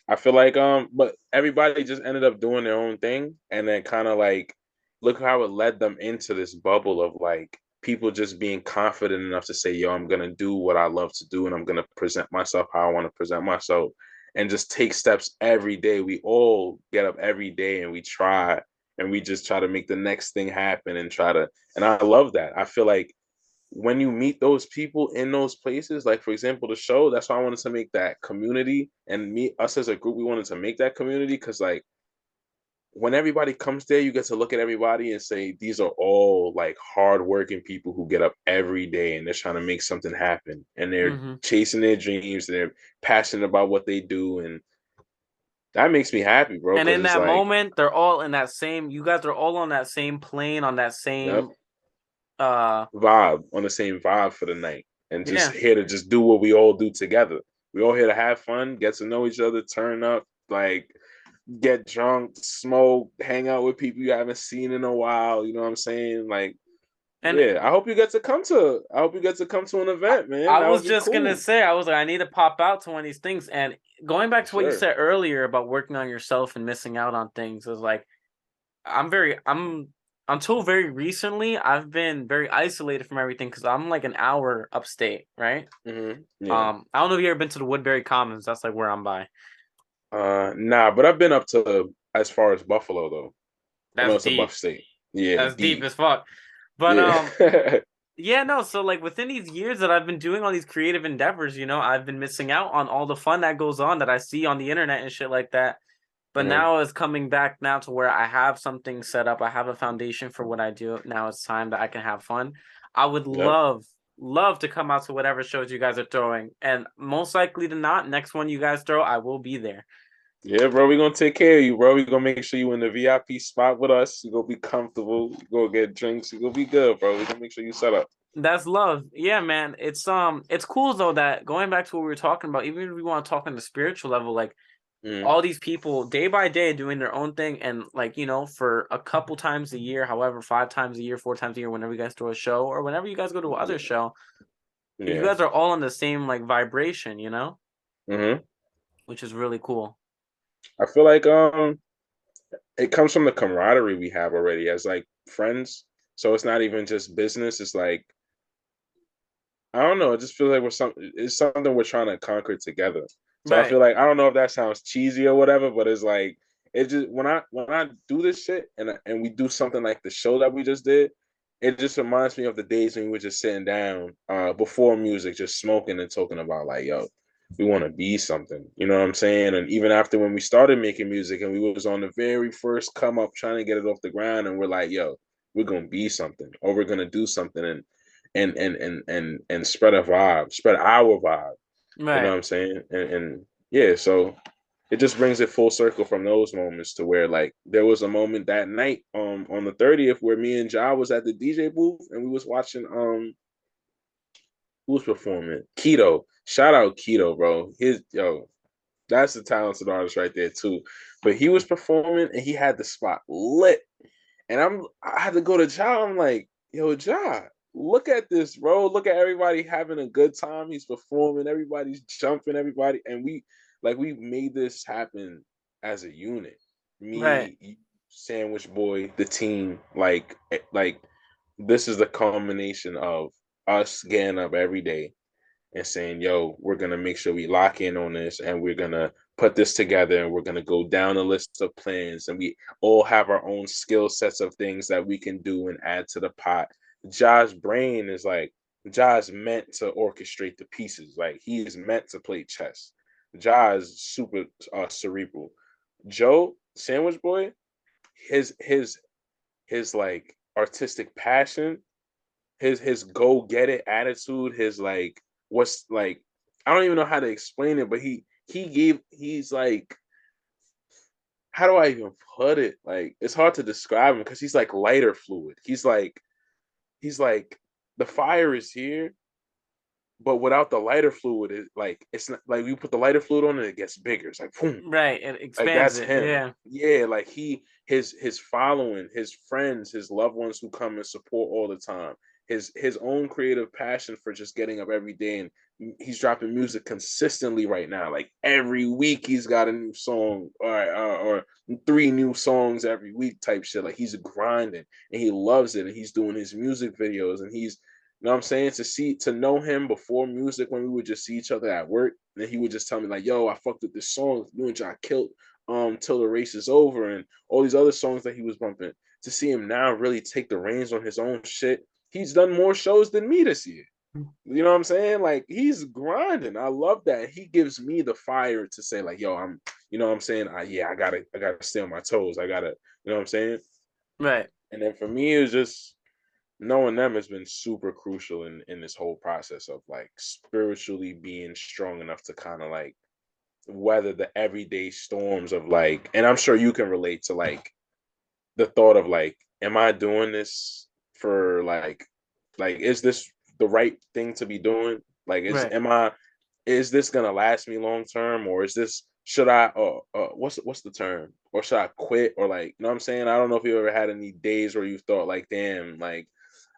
I feel like but everybody just ended up doing their own thing and then kind of like look how it led them into this bubble of like people just being confident enough to say, yo, I'm gonna do what I love to do and I'm gonna present myself how I want to present myself and just take steps every day. We all get up every day and we try and we just try to make the next thing happen and try to, and I love that. I feel like when you meet those people in those places, like for example, the show, that's why I wanted to make that community and meet us as a group. We wanted to make that community because, like, when everybody comes there, you get to look at everybody and say, these are all like hardworking people who get up every day and they're trying to make something happen and they're Hmm. chasing their dreams and they're passionate about what they do. And that makes me happy, bro, And because in it's that like, moment, they're all in that same, you guys are all on that same plane, on that yep, same, uh, vibe on the same vibe for the night and just yeah. here to just do what we all do together. We all here to have fun, get to know each other, turn up, like get drunk, smoke, hang out with people you haven't seen in a while. You know what I'm saying? Like, And yeah, I hope you get to come to an event, man. I That was would be just gonna cool. say, I was like, I need to pop out to one of these things. And going back For to what you sure. said earlier about working on yourself and missing out on things, is like, I'm until very recently, I've been very isolated from everything because I'm like an hour upstate, right? Yeah. I don't know if you ever been to the Woodbury Commons. That's like where I'm by. Nah, but I've been up to as far as Buffalo though. I know That's it's a buff deep. state. Yeah, That's deep deep. as fuck. But Yeah. yeah, no. So like within these years that I've been doing all these creative endeavors, I've been missing out on all the fun that goes on that I see on the internet and shit like that. But Mhm. now it's coming back now to where I have something set up. I have a foundation for what I do. Now it's time that I can have fun. I would Yep. love to come out to whatever shows you guys are throwing. And most likely to not, next one you guys throw, I will be there. Yeah, bro, we're gonna take care of you, bro. We're gonna make sure you in the VIP spot with us. You gonna be comfortable. You go get drinks. You gonna be good, bro. We're gonna make sure you set up. That's love. Yeah, man. It's cool though that going back to what we were talking about, even if we want to talk on the spiritual level, like Mm, all these people day by day doing their own thing and like, for a couple times a year, however, 5 times a year, 4 times a year, whenever you guys throw a show or whenever you guys go to other yeah, show, you yeah. guys are all on the same like vibration, Hmm. which is really cool. I feel like it comes from the camaraderie we have already as like friends. So it's not even just business. It's like I don't know. It just feels like it's something we're trying to conquer together. So I Right. feel like I don't know if that sounds cheesy or whatever, but it's like it just when I do this shit and we do something like the show that we just did, it just reminds me of the days when we were just sitting down before music, just smoking and talking about like, yo, we want to be something. You know what I'm saying? And even after when we started making music and we was on the very first come up trying to get it off the ground, and we're like, yo, we're gonna be something or we're gonna do something and spread a vibe, spread our vibe. You know Right. what I'm saying? And yeah, so it just brings it full circle from those moments to where like there was a moment that night on the 30th where me and Ja was at the DJ booth and we was watching who was performing? Keto. Shout out Keto, bro. His yo, that's a talented artist right there too. But he was performing and he had the spot lit. And I had to go to Ja. I'm like, yo, Ja, look at this, bro. Look at everybody having a good time. He's performing, everybody's jumping, everybody. And we made this happen as a unit. Right. Me, Sandwich Boy, the team, like this is the culmination of us getting up every day and saying, yo, we're going to make sure we lock in on this and we're going to put this together and we're going to go down a list of plans and we all have our own skill sets of things that we can do and add to the pot. Josh's brain is like, Josh meant to orchestrate the pieces. Like he is meant to play chess. Josh is super cerebral. Joe, Sandwich Boy, his like artistic passion, his go get it attitude, his like what's like I don't even know how to explain it, but he's like how do I even put it? Like it's hard to describe him because he's like lighter fluid. He's like the fire is here, but without the lighter fluid, it's not like you put the lighter fluid on and it gets bigger. It's like boom, Right. It like expands that's it. him. Yeah. Yeah, like his following, his friends, his loved ones who come and support all the time. His own creative passion for just getting up every day and he's dropping music consistently right now. Like every week he's got a new song or 3 new songs every week type shit. Like he's grinding and he loves it and he's doing his music videos and he's you know what I'm saying? To know him before music when we would just see each other at work, and he would just tell me like, "Yo, I fucked with this song. You and John killed Till the Race Is Over and all these other songs that he was bumping. To see him now really take the reins on his own shit, he's done more shows than me this year. You know what I'm saying? Like he's grinding. I love that. He gives me the fire to say like, yo, you know what I'm saying? I gotta stay on my toes. You know what I'm saying? Right. And then for me, it was just knowing them has been super crucial in this whole process of like spiritually being strong enough to kind of like weather the everyday storms of like, and I'm sure you can relate to like the thought of like, am I doing this for like is this the right thing to be doing? Like, Right. is this gonna last me long term, or is this should I what's the term? Or should I quit? Or like, you know what I'm saying? I don't know if you ever had any days where you thought like, damn, like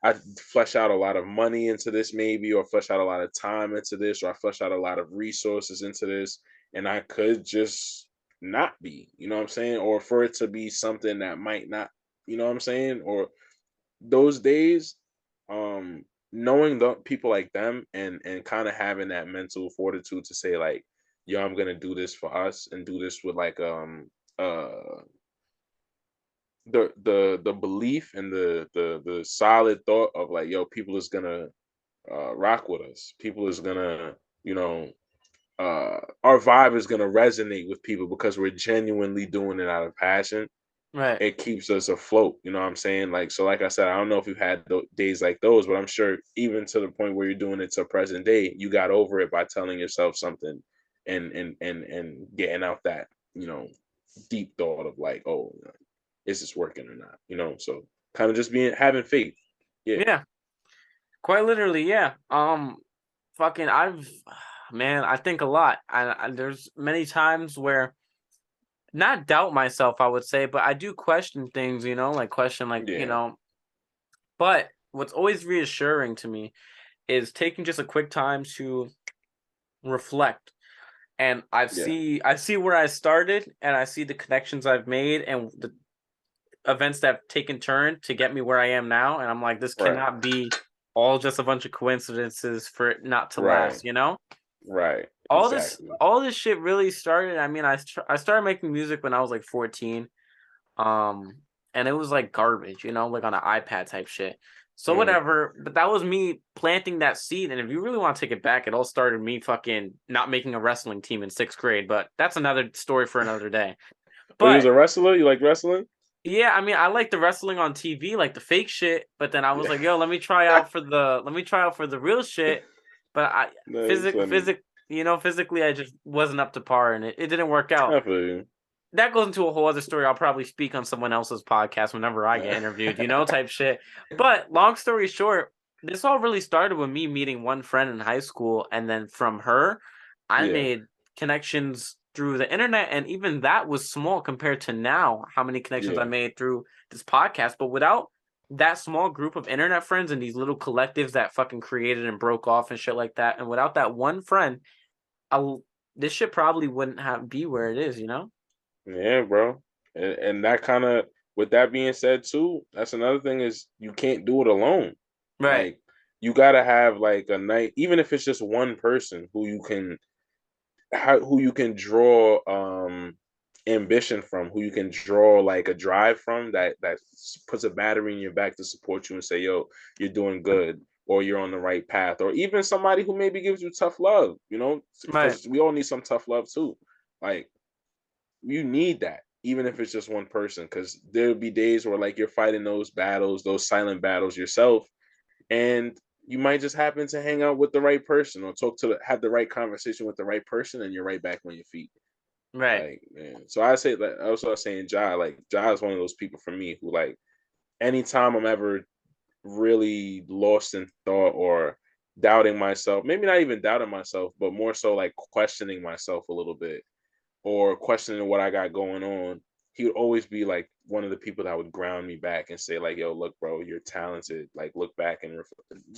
I flesh out a lot of money into this, maybe, or flesh out a lot of time into this, or I flesh out a lot of resources into this, and I could just not be, you know what I'm saying? Or for it to be something that might not, you know what I'm saying? Or those days, knowing the people like them and kind of having that mental fortitude to say like, yo, I'm gonna do this for us and do this with like uh the belief and the solid thought of like, yo, people is gonna rock with us. People is gonna, you know, our vibe is gonna resonate with people because we're genuinely doing it out of passion. Right. It keeps us afloat. You know what I'm saying? Like, so like I said, I don't know if you've had days like those, but I'm sure even to the point where you're doing it to present day, you got over it by telling yourself something and getting out that, you know, deep thought of like, oh, is this working or not? You know, so kind of just being having faith. Yeah. Yeah. Quite literally, yeah. Fucking, man, I think a lot. There's many times where not doubt myself, I would say, but I do question things, like question, Yeah, but what's always reassuring to me is taking just a quick time to reflect. And yeah, I see where I started and I see the connections I've made and the events that have taken turn to get me where I am now. And I'm like, this right, cannot be all just a bunch of coincidences for it not to right, last, you know? right, All this exactly. all this shit really started. I mean, I started making music when I was like 14. Um, and it was like garbage, like on an iPad type shit. So Hmm. whatever, but that was me planting that seed. And if you really want to take it back, it all started me fucking not making a wrestling team in 6th grade. But that's another story for another day. Oh, you was But a wrestler? You like wrestling? yeah, I mean, I like the wrestling on TV, like the fake shit. But then I was Yeah, like, yo, let me try out for the real shit. But that's funny. physically, I just wasn't up to par, and it didn't work out. I feel you. That goes into a whole other story. I'll probably speak on someone else's podcast whenever I get interviewed, type shit. But long story short, this all really started with me meeting one friend in high school, and then from her, I Yeah, made connections through the internet, and even that was small compared to now. How many connections I yeah, made through this podcast? But without that small group of internet friends and these little collectives that fucking created and broke off and shit like that, and without that one friend, I this shit probably wouldn't have be where it is, yeah, bro. And that kind of, with that being said too, that's another thing is you can't do it alone. Right, Like you gotta have like a night, even if it's just one person who you can draw ambition from, who you can draw like a drive from, that puts a battery in your back to support you and say, yo, you're doing good, or you're on the right path, or even somebody who maybe gives you tough love, right, because we all need some tough love too. Like you need that, even if it's just one person, because there'll be days where like you're fighting those battles, those silent battles yourself, and you might just happen to hang out with the right person or have the right conversation with the right person, and you're right back on your feet. right, Like, man. So I say that also I was saying Ja is one of those people for me who like anytime I'm ever really lost in thought or doubting myself, maybe not even doubting myself, but more so like questioning myself a little bit or questioning what I got going on, he would always be like one of the people that would ground me back and say like, "Yo, look, bro, you're talented. Like, look back and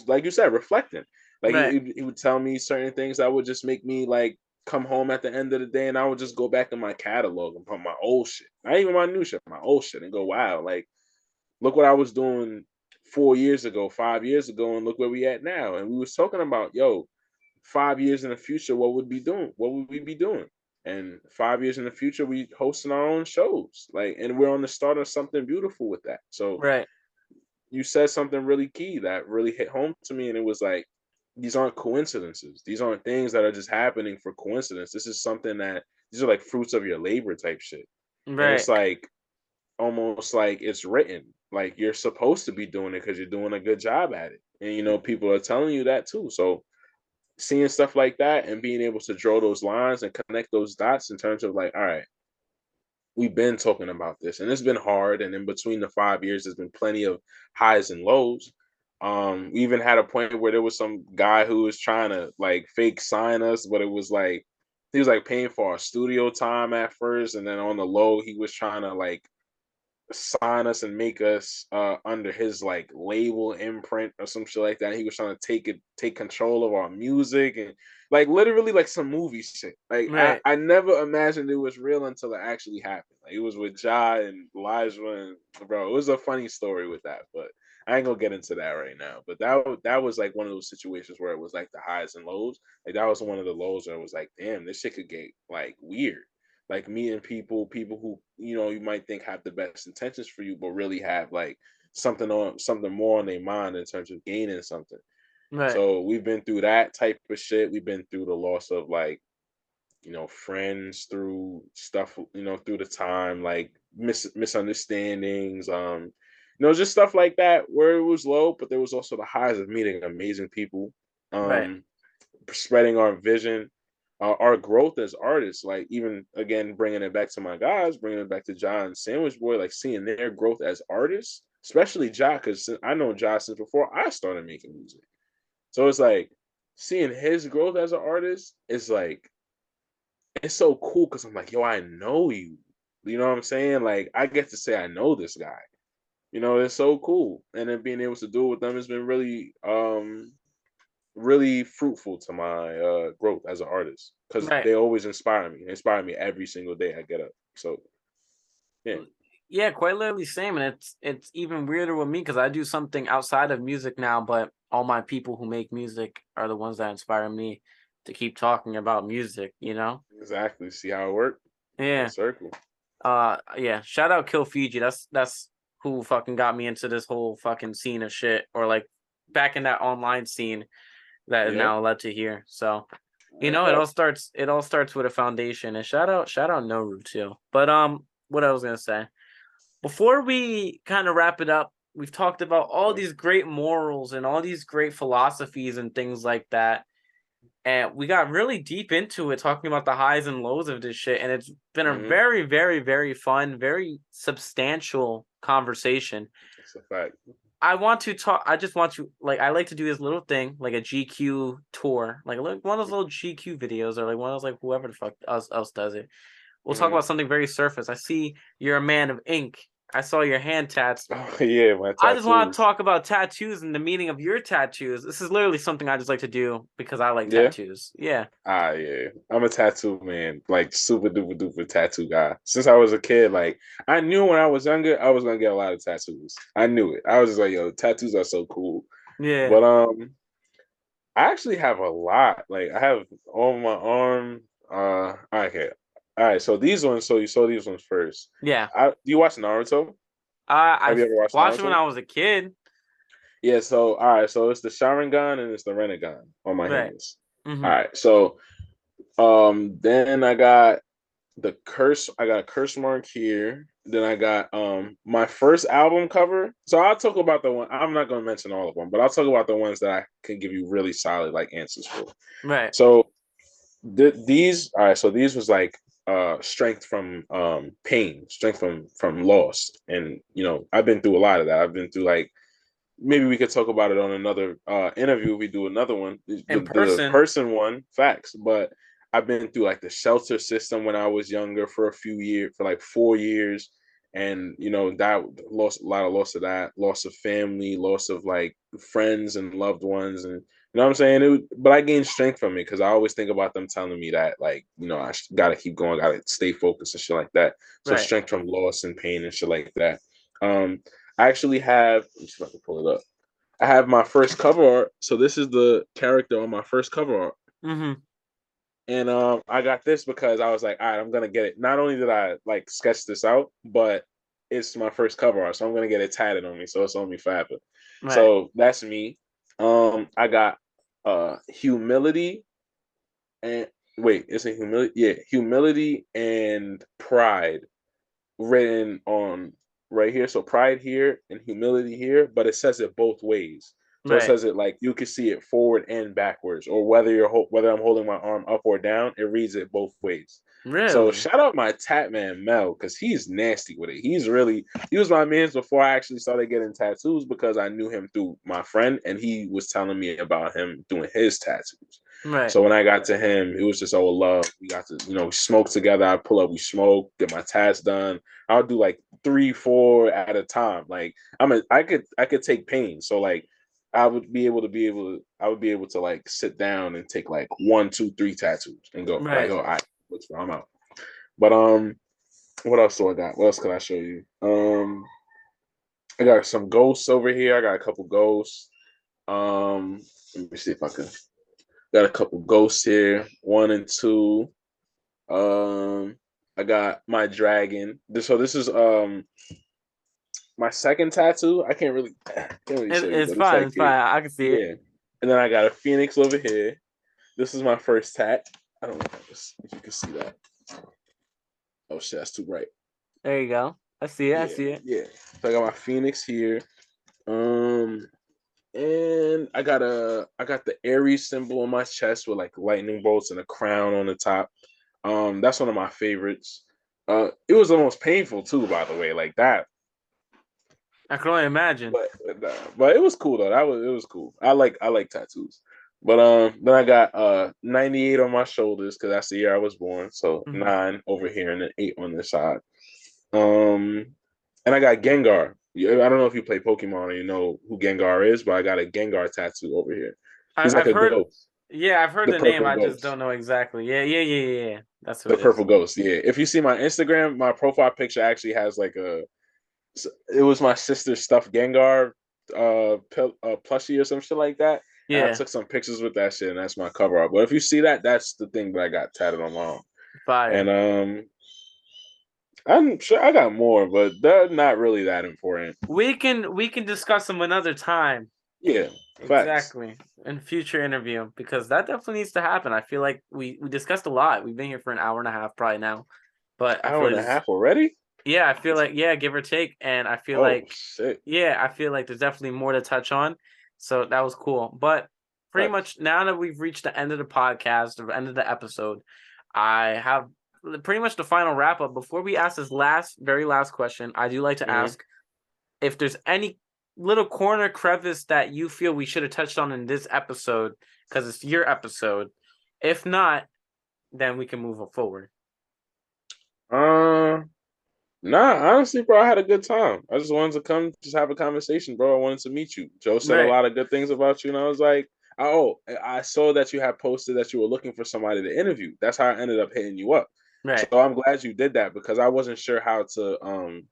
like you said, reflecting." Like right, he would tell me certain things that would just make me like come home at the end of the day, and I would just go back in my catalog and put my old shit, not even my new shit, my old shit, and go, "Wow, like look what I was doing 4 years ago, 5 years ago, and look where we at now." And we was talking about, yo, 5 years in the future, what would be doing? What would we be doing? And 5 years in the future, we hosting our own shows, like, and we're on the start of something beautiful with that. So right, you said something really key that really hit home to me, and it was like, these aren't coincidences. These aren't things that are just happening for coincidence. This is something that these are like fruits of your labor type shit. And it's right, like almost like it's written. Like you're supposed to be doing it because you're doing a good job at it. And people are telling you that too. So seeing stuff like that and being able to draw those lines and connect those dots in terms of like, all right, we've been talking about this and it's been hard. And in between the 5 years, there's been plenty of highs and lows. We even had a point where there was some guy who was trying to like fake sign us, but it was like he was like paying for our studio time at first, and then on the low, he was trying to like sign us and make us under his like label imprint or some shit like that. He was trying to take control of our music and like literally like some movie shit. Like I, right, I never imagined it was real until it actually happened. Like it was with Ja and Elijah and bro, it was a funny story with that, but I ain't gonna get into that right now. But that was like one of those situations where it was like the highs and lows. Like that was one of the lows where it was like, damn, this shit could get like weird, like meeting people who you might think have the best intentions for you, but really have like something more on their mind in terms of gaining something. right, So we've been through that type of shit. We've been through the loss of like friends through stuff through the time, like misunderstandings, just stuff like that where it was low, but there was also the highs of meeting amazing people, right, um spreading our vision, our growth as artists. Like even again, bringing it back to my guys, bringing it back to John Sandwich Boy, like seeing their growth as artists, especially Ja, because I know Ja since before I started making music. So it's like seeing his growth as an artist is like it's so cool because I'm like, yo, I know you. You know what I'm saying? Like I get to say I know this guy. You know, it's so cool. And then being able to do it with them has been really fruitful to my growth as an artist because Right. they always inspire me. They inspire me every single day I get up. So yeah, Yeah, quite literally same, and it's even weirder with me because I do something outside of music now, but all my people who make music are the ones that inspire me to keep talking about music, you know? exactly. See how it worked? Full Yeah. circle. Yeah. Shout out Kill Fiji. That's who fucking got me into this whole fucking scene of shit, or like back in that online scene that is Yeah. now led to here. So, All right, it all facts. starts with a foundation. And shout out Noru too. But what I was gonna say. Before we kind of wrap it up, we've talked about all Okay. these great morals and all these great philosophies and things like that. And we got really deep into it, talking about the highs and lows of this shit. And it's been a Mm-hmm. very, very, very fun, very substantial conversation. That's a fact. I want to talk. I just want to like. I like to do this little thing, like a GQ tour, like one of those little GQ videos, or like one of those like whoever the fuck else does it. We'll talk Mm-hmm. about something very surface. I see you're a man of ink. I saw your hand tats. Oh yeah, my I just want to tattoos. talk about tattoos and the meaning of your tattoos. This is literally something I just like to do because I like Yeah. tattoos. Yeah. Ah, yeah. I'm a tattoo man, like super duper duper tattoo guy. Since I was a kid, like I knew when I was younger, I was gonna get a lot of tattoos. I knew it. I was just like, yo, tattoos are so cool. Yeah. But I actually have a lot. Like I have on my arm. Okay. All right. So these ones. So you saw these ones first. Yeah. Do you watch Naruto? I Have you ever watched watched it when Naruto? I was a kid. Yeah. So all right. So it's the Sharingan and it's the Rinnegan on my Right. hands. All Mm-hmm. right. So then I got a curse mark here. Then I got my first album cover. So I'll talk about the one. I'm not gonna mention all of them, but I'll talk about the ones that I can give you really solid like answers for. Right. So these all right, so these was like strength from pain, strength from loss. And you know, I've been through a lot of that. I've been through like maybe we could talk about it on another interview if we do another one. In The person. person one, facts. But I've been through like the shelter system when I was younger for a few years, for like 4 years. And you know, that lost a lot of loss of that, loss of family, loss of like friends and loved ones. And you know what I'm saying? But I gained strength from it because I always think about them telling me that, like, you know, gotta keep going, gotta stay focused and shit like that. So Right. strength from loss and pain and shit like that. I actually have, let me see if I can pull it up. I have my first cover art. So this is the character on my first cover art. Mm-hmm. And I got this because I was like, all right, I'm gonna get it. Not only did I like sketch this out, but it's my first cover art, so I'm gonna get it tatted on me, so it's on me forever. Right. So that's me. I got humility and wait, is it humility? Yeah, humility and pride written on right here. So pride here and humility here, but it says it both ways. So it Right. says it like you can see it forward and backwards, or whether I'm holding my arm up or down, it reads it both ways. So Really? shout out my tat man Mel because he's nasty with it. He was my man's before I actually started getting tattoos because I knew him through my friend and he was telling me about him doing his tattoos. Right. So when I got to him, it was just all love. We got to, you know, we smoke together. I pull up, we smoke, get my tats done. I'll do like 3, 4 at a time. Like I could take pain. So like I would be able to like sit down and take like 1, 2, 3 tattoos and go like, Right. oh, I'm out. But what else do I got? What else can I show you? I got some ghosts over here. I got a couple ghosts. Let me see if I can. Got a couple ghosts here. 1 and 2. Um, I got my dragon. So this is my second tattoo. I can't really show you, It's but it's fine. like It's fine. I can see it. yeah. And then I got a phoenix over here. This is my first tat. I don't know if you can see that. Oh shit, that's too bright. There you go. I see it. I Yeah, see it. yeah. So I got my phoenix here. Um, and I got the Aries symbol on my chest with like lightning bolts and a crown on the top. That's one of my favorites. It was almost painful too, by the way, like that. I can only imagine. But it was cool though. It was cool. I like tattoos. But then I got 98 on my shoulders because that's the year I was born. So Mhm. 9 over here and then 8 on this side. Um, and I got Gengar. I don't know if you play Pokemon or you know who Gengar is, but I got a Gengar tattoo over here. He's like I've a heard, ghost, yeah, I've heard the the name. purple I just ghost. don't know exactly. Yeah, yeah, yeah, yeah, yeah. That's who The it is. purple ghost, yeah. If you see my Instagram, my profile picture actually has like a. It was my sister's stuffed Gengar, plushie or some shit like that, and I Yeah, took some pictures with that shit, and that's my cover art. But if you see that, that's the thing that I got tatted on my arm. And fire. I'm sure I got more, but they're not really that important. We can discuss them another time. Yeah, facts. Exactly. In future interview because that definitely needs to happen. I feel like we discussed a lot. We've been here for an hour and a half probably now. But I Hour feel and like a this, half already? yeah, I feel like yeah, give or take and I feel Oh like shit. yeah, I feel like there's definitely more to touch on. So that was cool. But pretty Facts. much now that we've reached the end of the podcast, the end of the episode, I have pretty much the final wrap up. Before we ask this very last question, I do like to Mm-hmm. ask if there's any little corner crevice that you feel we should have touched on in this episode because it's your episode. If not, then we can move forward. Uh, nah, honestly, bro, I had a good time. I just wanted to come, just have a conversation, bro. I wanted to meet you. Joe said a Right, lot of good things about you, and I was like, oh, I saw that you had posted that you were looking for somebody to interview. That's how I ended up hitting you up. So right, I'm glad you did that because I wasn't sure how to,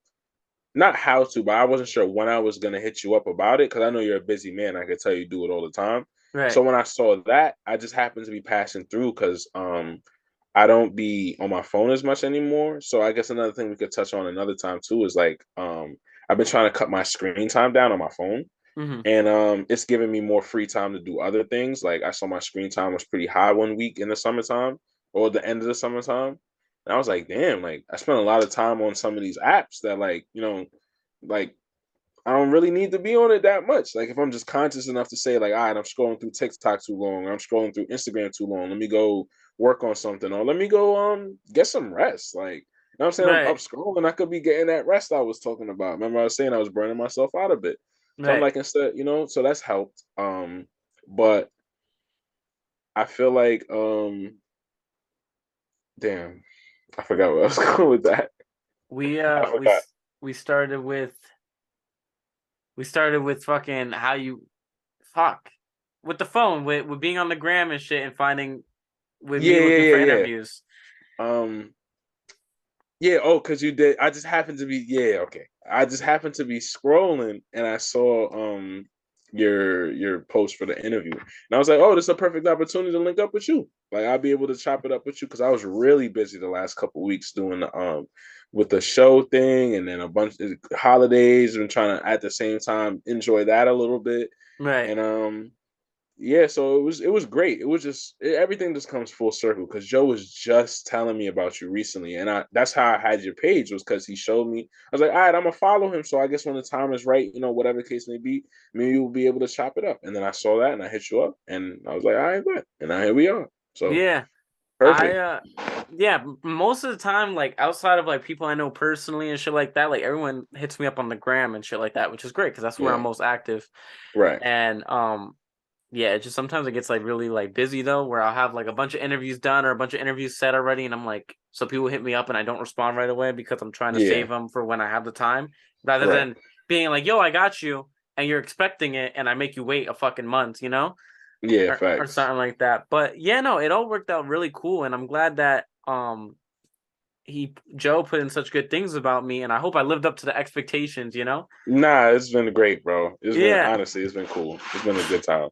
not how to, but I wasn't sure when I was gonna hit you up about it because I know you're a busy man. I could tell you do it all the time. right. So when I saw that, I just happened to be passing through because I don't be on my phone as much anymore. So I guess another thing we could touch on another time too is like I've been trying to cut my screen time down on my phone. Mm-hmm. And it's giving me more free time to do other things. Like I saw my screen time was pretty high one week in the summertime or the end of the summertime. And I was like, damn, like I spent a lot of time on some of these apps that like, like I don't really need to be on it that much. Like if I'm just conscious enough to say like, all right, I'm scrolling through TikTok too long, or I'm scrolling through Instagram too long. Let me go work on something, or let me go get some rest. Like you know what I'm saying? I'm Right, up scrolling. I could be getting that rest I was talking about. Remember I was saying I was burning myself out a bit. So I'm right. like instead, so that's helped. But I feel like damn, I forgot where I was going with that. We I uh we forgot. s- we started with fucking how you fuck with the phone with being on the gram and shit and finding with me Yeah, looking yeah, for yeah, interviews. yeah. Yeah, oh, because you did. I just happened to be, yeah, okay. I just happened to be scrolling and I saw your post for the interview. And I was like, oh, this is a perfect opportunity to link up with you. Like I'll be able to chop it up with you because I was really busy the last couple of weeks doing the with the show thing and then a bunch of holidays and trying to at the same time enjoy that a little bit. Right, And yeah, so it was great. It was everything just comes full circle because Joe was just telling me about you recently, and that's how I had your page was because he showed me. I was like, all right, I'm gonna follow him. So I guess when the time is right, whatever the case may be, maybe we'll be able to chop it up. And then I saw that and I hit you up, and I was like, all right, bet. And now here we are. So yeah. I perfect. yeah, most of the time, like outside of like people I know personally and shit like that, like everyone hits me up on the gram and shit like that, which is great because that's where I'm Yeah. most active. Right. And yeah, it just sometimes it gets like really like busy though, where I'll have like a bunch of interviews done or a bunch of interviews set already, and I'm like, so people hit me up and I don't respond right away because I'm trying to Yeah. save them for when I have the time, rather Right. than being like, yo, I got you, and you're expecting it, and I make you wait a fucking month, Yeah. or Facts. something like that. But yeah, no, it all worked out really cool, and I'm glad that he Joe put in such good things about me, and I hope I lived up to the expectations. Nah, it's been great, bro. It's been Yeah. honestly, it's been cool. It's been a good time.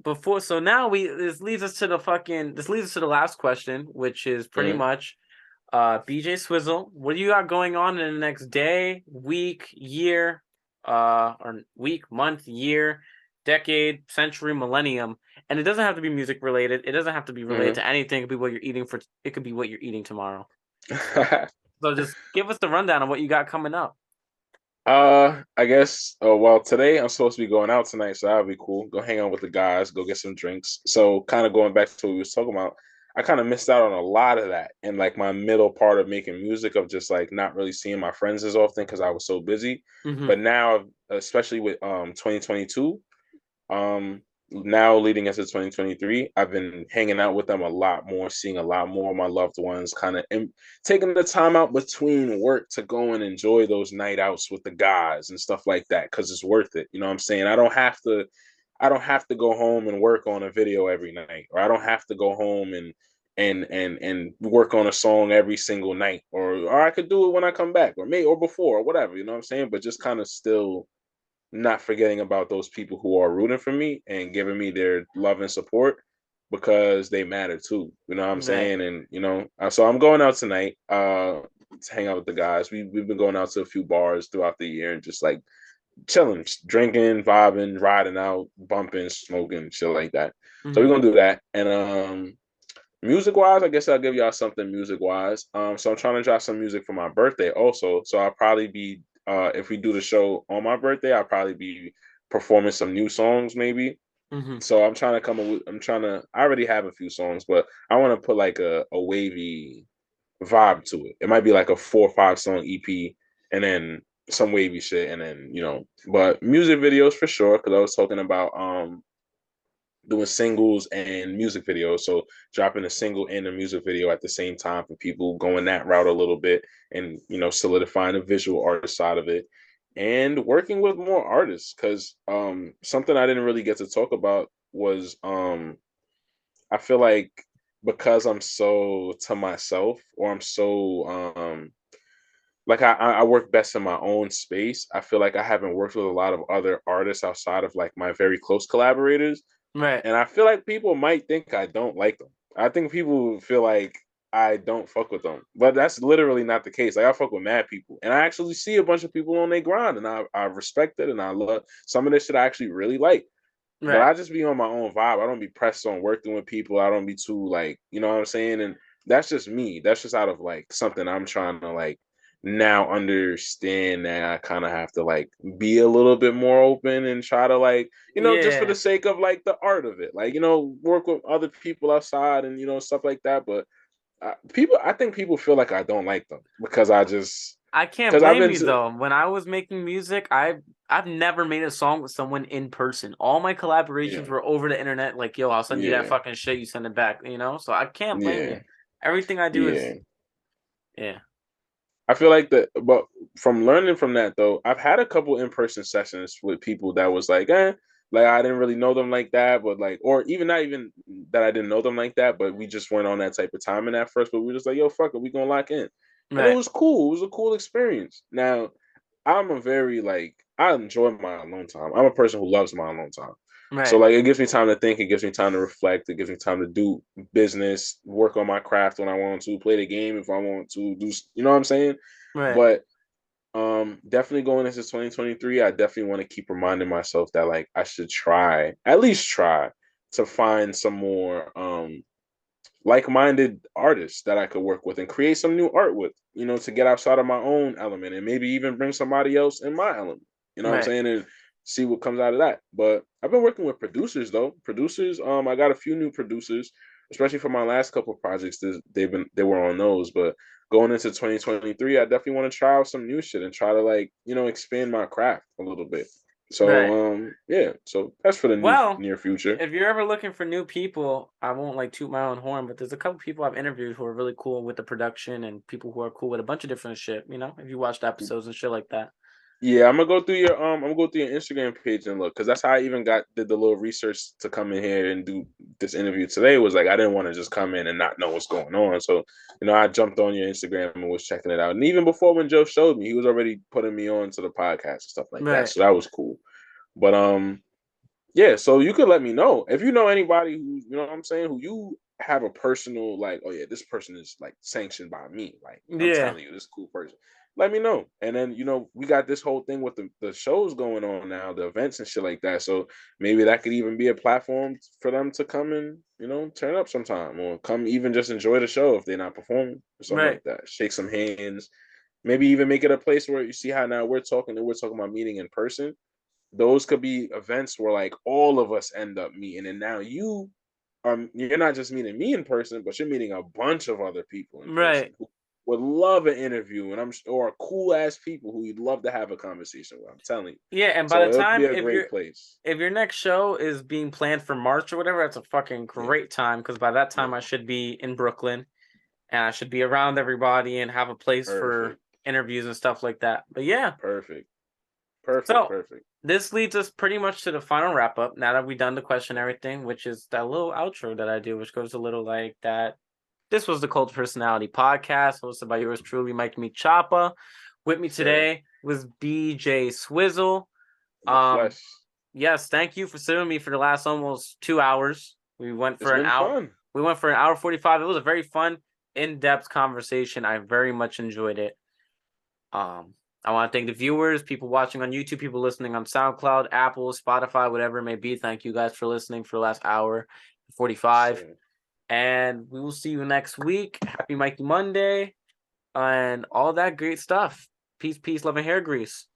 Before so now we this leads us to the last question, which is pretty Mhm. much BJ Swizzle, what do you got going on in the next day, week, year, or week, month, year, decade, century, millennium? And it doesn't have to be music related. It doesn't have to be related Mhm. to anything. It could be what you're eating for it could be what you're eating tomorrow. So so just give us the rundown of what you got coming up. I guess. Oh well, today I'm supposed to be going out tonight, so that'll be cool. Go hang out with the guys, go get some drinks. So, kind of going back to what we was talking about, I kind of missed out on a lot of that in like my middle part of making music, of just like not really seeing my friends as often because I was so busy. Mm-hmm. But now, especially with 2022, um, now leading into 2023, I've been hanging out with them a lot more, seeing a lot more of my loved ones, kind of taking the time out between work to go and enjoy those night outs with the guys and stuff like that because it's worth it. You know what I'm saying? I don't have to go home and work on a video every night, or I don't have to go home and work on a song every single night, or I could do it when I come back, or maybe or before, or whatever. You know what I'm saying? But just kind of still not forgetting about those people who are rooting for me and giving me their love and support because they matter too. You know what I'm Right. saying? And so I'm going out tonight to hang out with the guys. We've been going out to a few bars throughout the year and just like chilling, drinking, vibing, riding out, bumping, smoking, shit like that. So we're Hmm. gonna do that. And music wise, I guess I'll give y'all something music wise. So I'm trying to drop some music for my birthday also. So I'll probably be if we do the show on my birthday, I'll probably be performing some new songs maybe. Hmm. So I'm trying to I already have a few songs, but I want to put like a wavy vibe to it. It might be like a 4 or 5 song EP and then some wavy shit and then, but music videos for sure, because I was talking about doing singles and music videos. So dropping a single and a music video at the same time for people going that route a little bit and solidifying the visual artist side of it and working with more artists because something I didn't really get to talk about was I feel like because I'm so to myself or I'm so like I work best in my own space. I feel like I haven't worked with a lot of other artists outside of like my very close collaborators. Right. And I feel like people might think I don't like them. I think people feel like I don't fuck with them. But that's literally not the case. Like I fuck with mad people. And I actually see a bunch of people on their grind and I respect it and I love some of this shit I actually really like. But Right. I just be on my own vibe. I don't be pressed on working with people. I don't be too like, you know what I'm saying? And that's just me. That's just out of like something I'm trying to like now understand that I kind of have to like be a little bit more open and try to like, just for the Yeah. sake of like the art of it. Like, work with other people outside and stuff like that. But I think people feel like I don't like them because I can't because I've blame been you to, though. When I was making music, I've never made a song with someone in person. All my yeah, collaborations were over the internet. Like, yo, I'll send you that yeah, fucking shit. You send it back. So I can't blame you. yeah, Everything I do is yeah. yeah. I feel like that, but from learning from that though, I've had a couple in-person sessions with people that was like I didn't really know them like that, but like, or even not even that I didn't know them like that, but we just weren't on that type of timing at first. But we were just like, yo, fuck it, we gonna lock in, and it Right. was cool. It was a cool experience. Now, I'm a very like I enjoy my alone time. I'm a person who loves my alone time. So Right. like it gives me time to think, it gives me time to reflect, it gives me time to do business, work on my craft when I want to, play the game if I want to, do you know what I'm saying? Right. But definitely going into 2023, I definitely want to keep reminding myself that like I should try, at least try to find some more like-minded artists that I could work with and create some new art with, to get outside of my own element and maybe even bring somebody else in my element. You know what I'm Right. saying? And see what comes out of that. But I've been working with producers though. Producers, I got a few new producers, especially for my last couple of projects. They were on those, but going into 2023, I definitely want to try out some new shit and try to like, expand my craft a little bit. Right. So yeah, so that's for the Well, near future. if you're ever looking for new people, I won't like toot my own horn, but there's a couple people I've interviewed who are really cool with the production and people who are cool with a bunch of different shit, if you watched episodes and shit like that. Yeah, I'm gonna go through your Instagram page and look because that's how I even did the little research to come in here and do this interview today. Was like I didn't want to just come in and not know what's going on, so I jumped on your Instagram and was checking it out. And even before when Joe showed me, he was already putting me on to the podcast and stuff like that. Right. So that was cool. But yeah, so you could let me know if you know anybody who what I'm saying, who you have a personal like, oh yeah, this person is like sanctioned by me. Like I'm Yeah. telling you, this cool person. Let me know. And then we got this whole thing with the shows going on now, the events and shit like that. So maybe that could even be a platform for them to come and turn up sometime or come even just enjoy the show if they're not performing or something Right. like that. Shake some hands. Maybe even make it a place where you see how now we're talking about meeting in person. Those could be events where like all of us end up meeting, and now you're not just meeting me in person, but you're meeting a bunch of other people in person Right. who would love an interview, and or cool ass people who you'd love to have a conversation with. I'm telling you. Yeah, and by So the it would be time a great place. if your next show is being planned for March or whatever, that's a fucking Yeah, great time because by that time yeah, I should be in Brooklyn and I should be around everybody and have a place for perfect, interviews and stuff like that. But yeah, perfect, perfect, so perfect. this leads us pretty much to the final wrap up. Now that we've done the question and everything, which is that little outro that I do, which goes a little like that. This was the Cult Personality Podcast, hosted by yours truly, Mikeymcchoppa. With me Sir, today was B.J Swizzle. in the flesh. Yes, thank you for sitting with me for the last almost 2 hours. It's been fun. We went for an hour 45. It was a very fun, in-depth conversation. I very much enjoyed it. I want to thank the viewers, people watching on YouTube, people listening on SoundCloud, Apple, Spotify, whatever it may be. Thank you guys for listening for the last hour 45. Sir. And we will see you next week. Happy Mikey Monday and all that great stuff. Peace, peace, love, and hair grease.